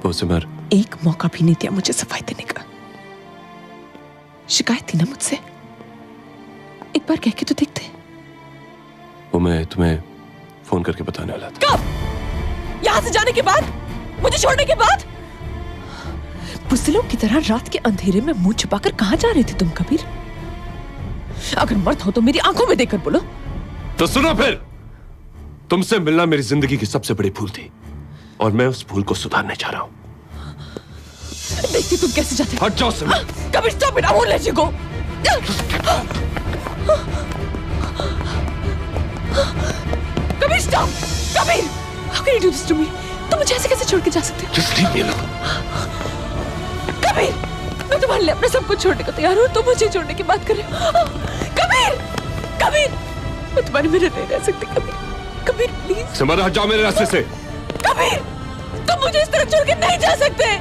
वो सिमर, एक मौका भी नहीं दिया मुझे सफाई देने का। शिकायत थी ना मुझसे, एक बार कह के तो देखते। वो मैं तुम्हें फोन करके बताने वाला था। कब? यहां से जाने के बाद? मुझे छोड़ने के बाद? बुज़दिलों की तरह रात के अंधेरे में मुंह छुपाकर कहां जा रहे थे तुम कबीर? अगर मर्द हो तो मेरी आंखों में देखकर बोलो। तो सुनो फिर, तुमसे मिलना मेरी जिंदगी की सबसे बड़ी भूल थी और मैं उस भूल को सुधारने जा रहा हूं। देखती तुम कैसे जाते। हट जाओ Simar. Kabir, stop it, I won't let you go. Kabir, stop. Kabir, how can you do this to me? तुम मुझे ऐसे कैसे छोड़ के जा सकते हो? Just leave me alone. Kabir, मैं तुम्हारे लिए अपना सब कुछ छोड़ने को तैयार हूँ, तुम मुझे छोड़ने की बात कर रहे हो। कबीर, कबीर, मैं तुम्हारे बिना नहीं रह सकती कबीर। कबीर प्लीज। सिमर, हट जाओ मेरे रास्ते से। कबीर, तुम मुझे इस तरह छोड़ के नहीं जा सकते।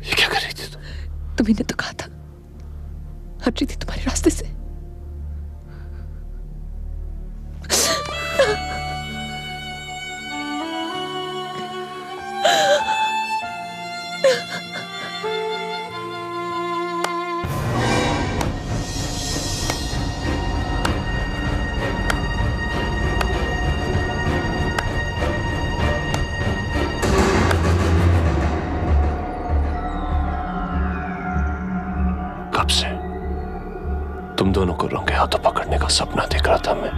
ये क्या कर रही थी तुम? तुम्ही ने तो कहा था हट रही थी तुम्हारे रास्ते से। हाथों पकड़ने का सपना देख रहा था मैं,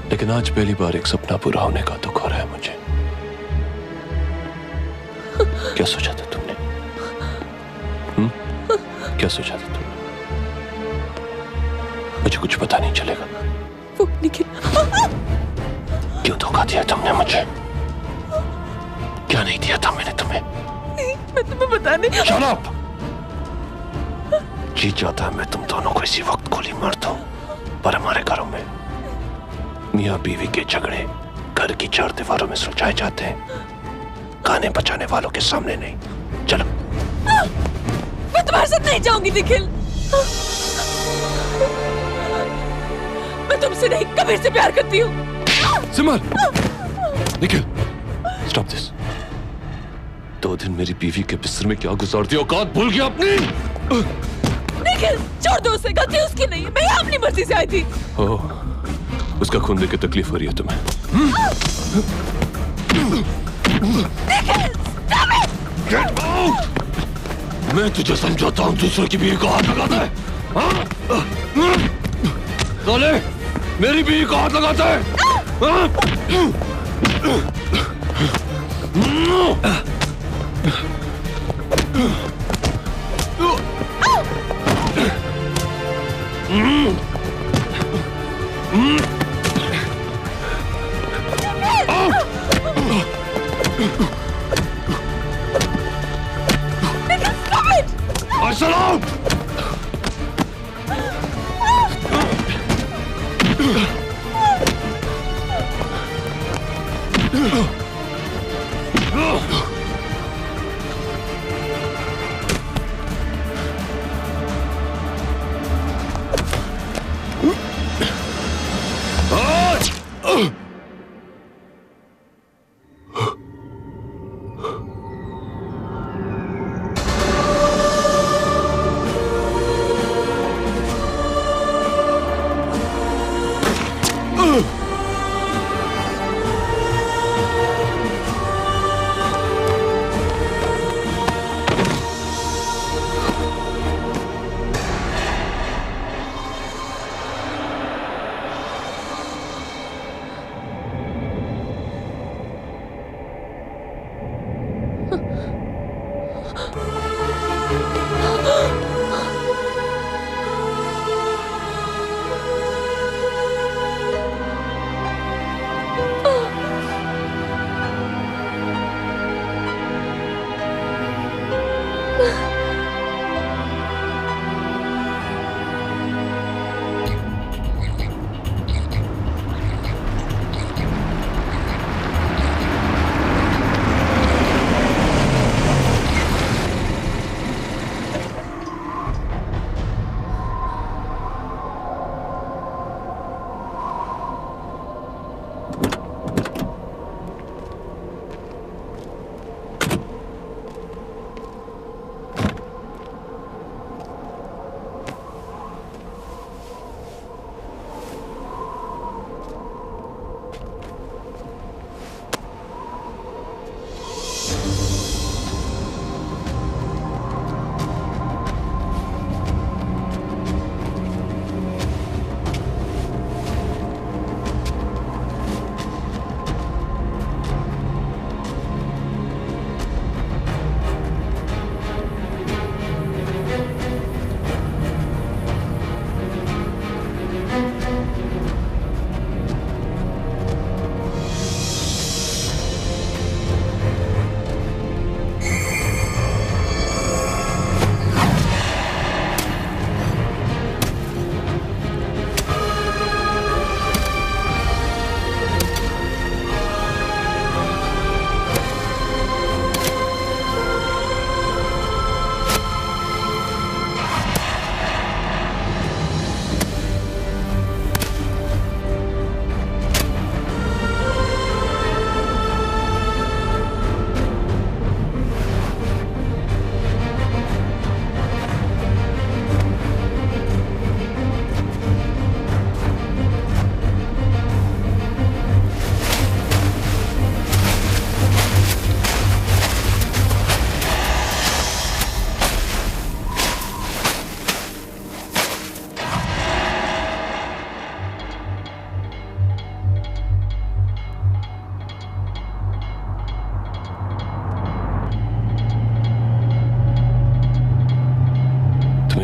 लेकिन आज पहली बार एक सपना पूरा होने का दुख हो रहा है मुझे। क्या सोचा था तुमने? क्या सोचा था तुमने? मुझे कुछ पता नहीं चलेगा। वो निखिल, क्यों धोखा दिया तुमने मुझे? क्या नहीं दिया था मैंने तुम्हें? मैं तुम्हें बताने। Shut up! जी चाहता है मैं तुम दोनों को इसी वक्त गोली मार दूं, पर हमारे घरों में मियाँ बीवी के झगड़े घर की चार दीवारों में सुलझाए जाते हैं, गाने बजाने वालों के सामने नहीं। चलो। मैं तुम्हारे साथ नहीं जाऊंगी निखिल। मैं तुमसे नहीं, कबीर से प्यार करती हूँ। सिमर! Nikhil, stop this. 2 दिन मेरी बीवी के बिस्तर में क्या गुजार दिया, औकात भूल गया अपनी? निखिल, छोड़ दो उसे, गलती उसकी नहीं है, मैं यहाँ अपनी मर्जी से आई थी। ओह, उसका खून देके तकलीफ हो रही है तुम्हें? Nikhil, stop it! Get out! मैं तुझे समझाता हूँ, दूसरे की बीवी को हाथ लगाता है? साले, मेरी बीवी को हाथ लगाता है?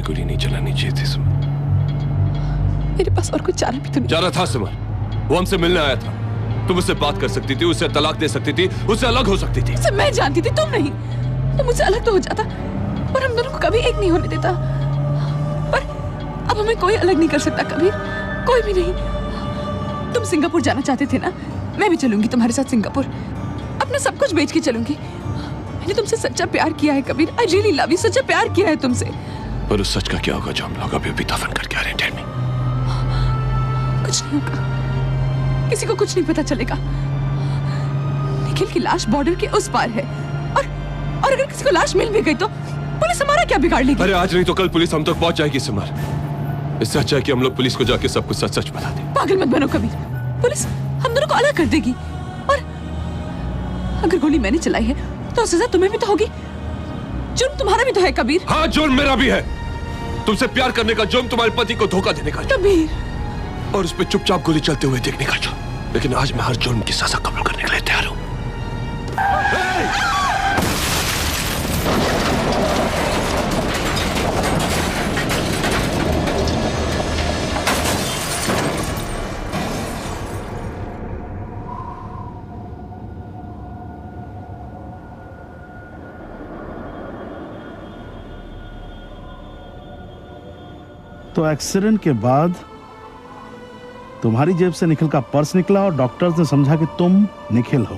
गोली नहीं चलानी चाहिए थी सिमर। मेरे पास और कोई चारा भी तो नहीं। चारा था सिमर, वो हमसे मिलने आया था। तुम उससे बात कर सकती थी, उससे तलाक दे सकती थी, उससे अलग हो सकती थी। मैं जानती थी, तुम नहीं। तुम मुझसे अलग तो हो जाता, पर हम दोनों को कभी एक नहीं होने देता। पर अब हमें कोई अलग नहीं कर सकता कबीर, कोई भी नहीं। तुम सिंगापुर जाना चाहते थे ना, मैं भी चलूंगी तुम्हारे साथ सिंगापुर। अपना सब कुछ बेच के चलूंगी। मैंने तुमसे सच्चा प्यार किया है Kabir, I really love you, सच्चा प्यार किया है तुमसे। पर उस सच का क्या होगा जो हम लोग अभी दफन करके आ रहे हैं? Tell me. कुछ नहीं होगा, किसी को कुछ नहीं पता चलेगा। निखिल की लाश बॉर्डर के उस पार है, और अगर किसी को लाश मिल भी गई तो पुलिस हमारा क्या बिगाड़ लेगी? अरे आज नहीं तो कल पुलिस हम तक पहुंच जाएगी सिमर। इससे अच्छा है कि हम लोग पुलिस को जाके सब कुछ सच सच बता दें। पागल मत बनो कबीर, पुलिस हम दोनों को अलग कर देगी। और अगर गोली मैंने चलाई है तो सजा तुम्हें भी तो होगी। जुर्म तुम्हारा भी तो है कबीर। हाँ, जुर्म मेरा भी है। तुमसे प्यार करने का जुर्म, तुम्हारे पति को धोखा देने का कबीर, और उस पर चुपचाप गोली चलते हुए देखने का जुर्म। लेकिन आज मैं हर जुर्म की सजा कबूल करने के लिए तैयार हूं। तो एक्सीडेंट के बाद तुम्हारी जेब से निखिल का पर्स निकला और डॉक्टर्स ने समझा कि तुम निखिल हो।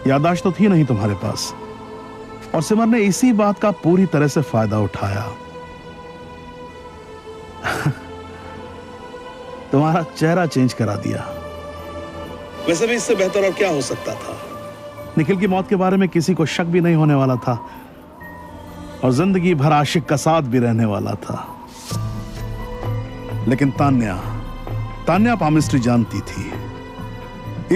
याददाश्त तो थी नहीं तुम्हारे पास, और सिमर ने इसी बात का पूरी तरह से फायदा उठाया। तुम्हारा चेहरा चेंज करा दिया। वैसे भी इससे बेहतर और क्या हो सकता था? निखिल की मौत के बारे में किसी को शक भी नहीं होने वाला था, और जिंदगी भर आशिक का साथ भी रहने वाला था। लेकिन तान्या पामिस्ट्री जानती थी,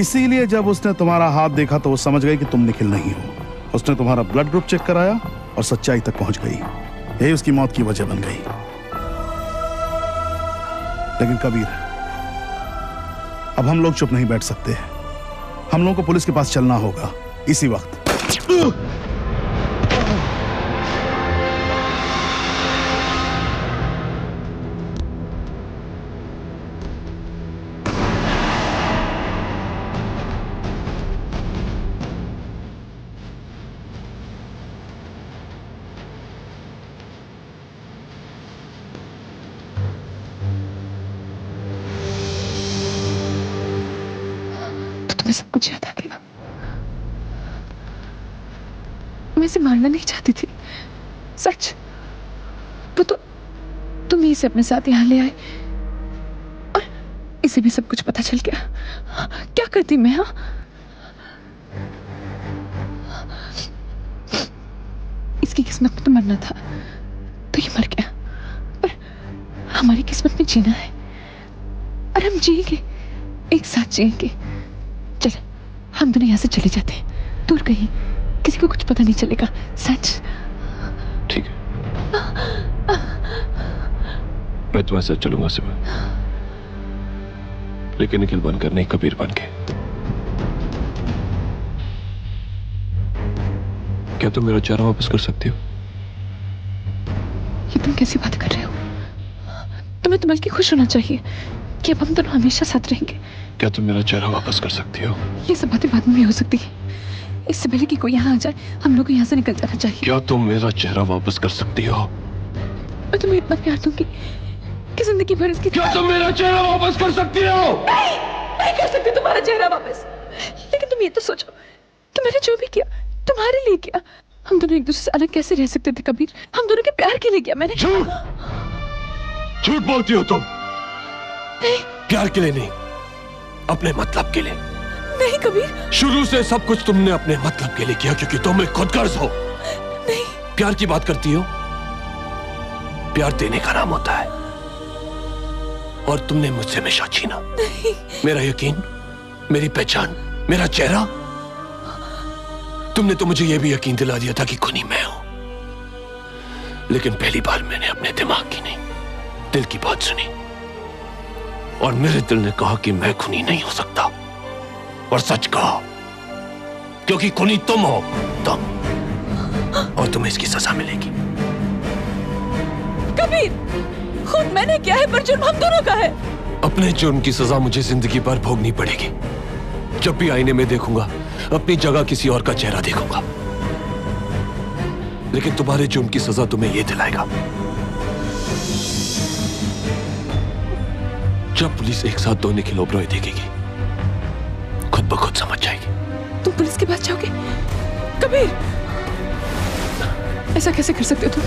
इसीलिए जब उसने तुम्हारा हाथ देखा तो वो समझ गई कि तुम निखिल नहीं हो। उसने तुम्हारा ब्लड ग्रुप चेक कराया और सच्चाई तक पहुंच गई। यही उसकी मौत की वजह बन गई। लेकिन कबीर, अब हम लोग चुप नहीं बैठ सकते। हम लोगों को पुलिस के पास चलना होगा इसी वक्त। मैं सब कुछ याद आ गया। मैं इसे मारना नहीं चाहती थी, सच। तो तुम ही इसे अपने साथ यहाँ ले आए, और इसे भी सब कुछ पता चल गया। क्या करती मैं? हाँ, इसकी किस्मत में तो मरना था, तो ये मर गया। पर हमारी किस्मत में जीना है, और हम जिएंगे, एक साथ जिएंगे। चल, हम दोनों यहाँ से चले जाते हैं, दूर कहीं, किसी को कुछ पता नहीं चलेगा। सच? ठीक है, मैं तुम्हारे साथ चलूंगा सिमर, लेकिन निखिल बनकर नहीं, कबीर बन के। क्या तुम मेरा चेहरा वापस कर सकती हो? ये तुम कैसी बात कर रहे हो? तुम्हें तो बल्कि खुश होना चाहिए कि अब हम दोनों हमेशा साथ रहेंगे। क्या तुम मेरा चेहरा वापस कर सकती हो? ये सब बातें बाद में भी हो सकती है, इससे पहले कि कोई यहाँ आ जाए हम लोग को यहाँ से निकल जाना चाहिए। क्या तुम मेरा चेहरा वापस कर सकती हो? मैं तुम्हें इतना प्यार दूंगी कि जिंदगी भर इसकी। क्या तुम मेरा चेहरा वापस कर सकती हो? नहीं कर सकती तुम्हारा चेहरा वापस। लेकिन तुम ये तो सोचो कि मैंने जो भी किया तुम्हारे लिए किया। हम दोनों एक दूसरे से अलग कैसे रह सकते थे कबीर? हम दोनों के प्यार के लिए किया मैंने। झूठ बोलती हो तुम। प्यार के लिए नहीं, अपने मतलब के लिए। नहीं कबीर, शुरू से सब कुछ तुमने अपने मतलब के लिए किया, क्योंकि तुम एक खुदगर्ज हो। नहीं। प्यार की बात करती हो? प्यार देने का नाम होता है, और तुमने मुझसे हमेशा छीना। नहीं। मेरा यकीन, मेरी पहचान, मेरा चेहरा। तुमने तो मुझे यह भी यकीन दिला दिया था कि खूनी मैं हूं। लेकिन पहली बार मैंने अपने दिमाग की नहीं, दिल की बात सुनी, और मेरे दिल ने कहा कि मैं खूनी नहीं हो सकता। और सच कहा, क्योंकि खूनी तुम हो, तुम, और तुम्हें इसकी सजा मिलेगी। कबीर, खून मैंने किया है पर जुर्म हम दोनों का है। अपने जुर्म की सजा मुझे जिंदगी भर भोगनी पड़ेगी। जब भी आईने में देखूंगा अपनी जगह किसी और का चेहरा देखूंगा, लेकिन तुम्हारे जुर्म की सजा तुम्हें यह दिलाएगा। जब पुलिस एक साथ दो निखिल ओबरॉय देखेगी, खुद ब खुद समझ जाएगी। तुम पुलिस के पास जाओगे? कबीर, ऐसा कैसे कर सकते हो तुम?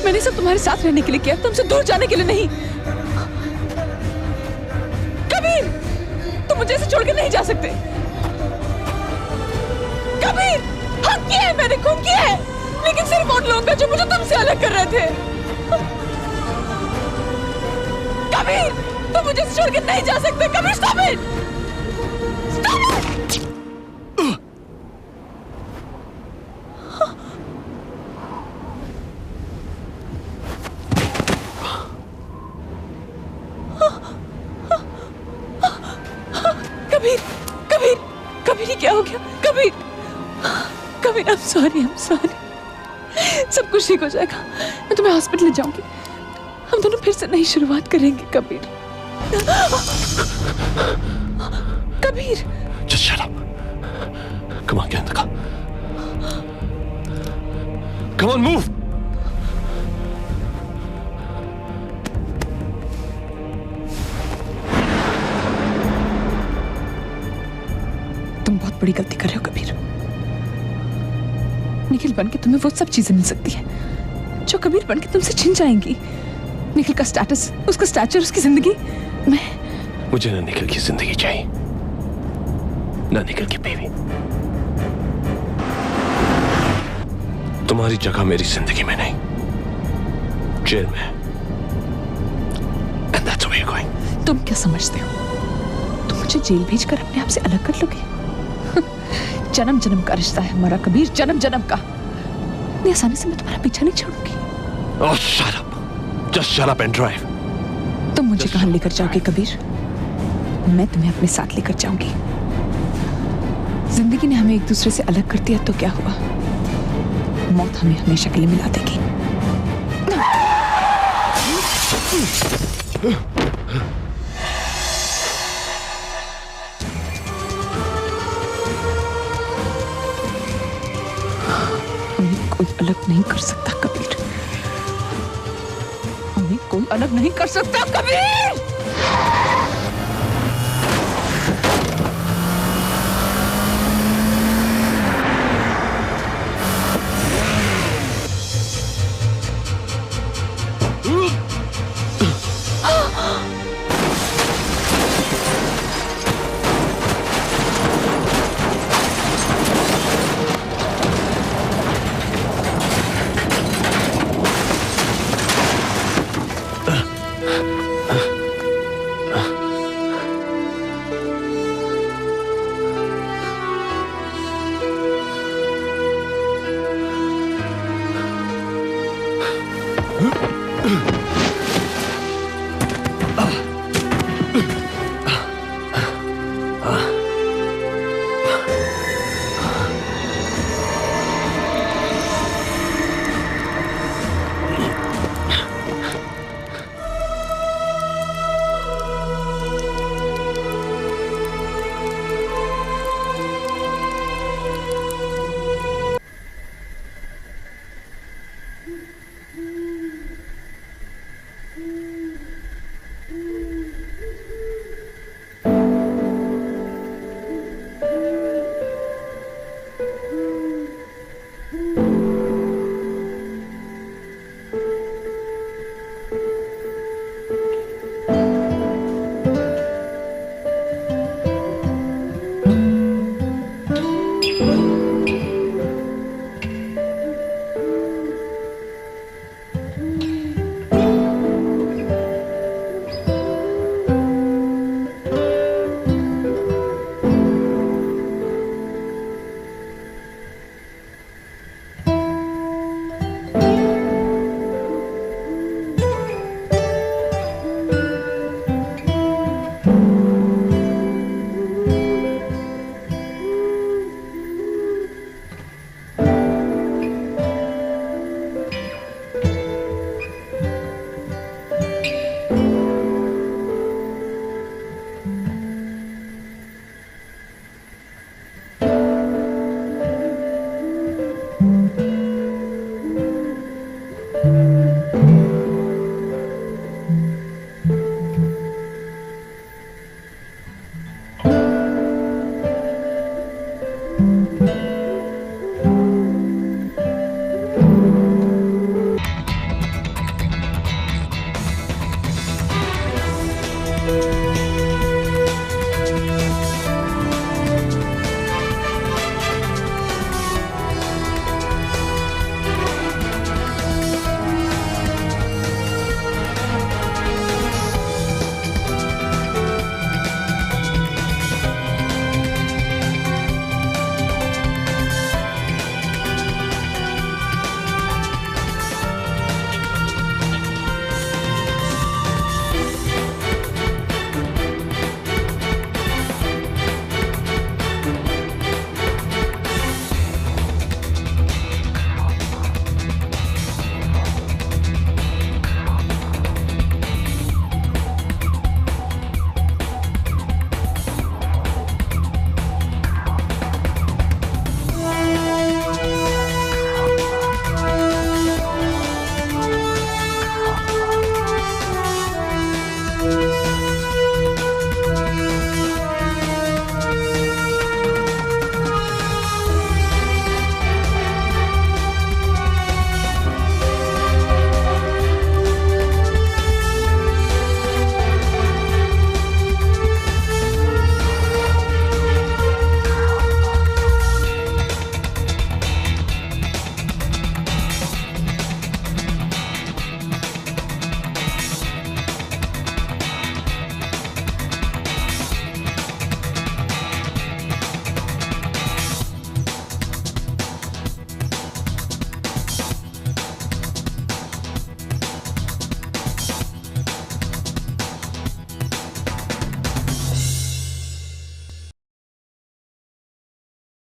मैंने सब तुम्हारे साथ रहने के लिए किया, तुमसे दूर जाने के लिए नहीं। कबीर, तुम मुझे ऐसे छोड़ के नहीं जा सकते। कबीर, हक किया है मैंने, खून किया है, लेकिन सिर्फ उन लोगों का जो मुझे तुमसे अलग कर रहे थे। कबीर, तुम मुझे छोड़ के नहीं जा सकते। Kabir, stop it, stop it. Kabir, Kabir, Kabir, ये क्या हो गया? Kabir, Kabir, I'm sorry, I'm sorry। सब कुछ ठीक हो जाएगा, मैं तुम्हें हॉस्पिटल ले जाऊंगी। हम दोनों फिर से नई शुरुआत करेंगे Kabir. Kabir, Just shut up. Come on, get in the car. Come on, move. तुम बहुत बड़ी गलती कर रहे हो कबीर। निखिल बनके तुम्हें वो सब चीजें मिल सकती है जो कबीर बनके तुमसे छिन जाएंगी। निखिल का स्टेटस, उसका स्टैचर, उसकी जिंदगी। मुझे ना निखिल की जिंदगी चाहिए, ना निखिल की बीवी। तुम्हारी जगह मेरी जिंदगी में नहीं, जेल में। And that's where you're going. तुम क्या समझते हो? तुम मुझे जेल भेजकर अपने आप से अलग कर लोगे? जन्म जन्म का रिश्ता है हमारा कबीर, जन्म जन्म का। इतनी आसानी से मैं तुम्हारा पीछा नहीं छोड़ूंगी। Oh, shut up. Just shut up and drive. तुम मुझे कहां लेकर जाओगे कबीर? मैं तुम्हें अपने साथ लेकर जाऊंगी। जिंदगी ने हमें एक दूसरे से अलग कर दिया तो क्या हुआ? मौत हमें हमेशा के लिए मिला देगी। हमें कोई अलग नहीं कर सकता कबीर, हमें कोई अलग नहीं कर सकता कबीर।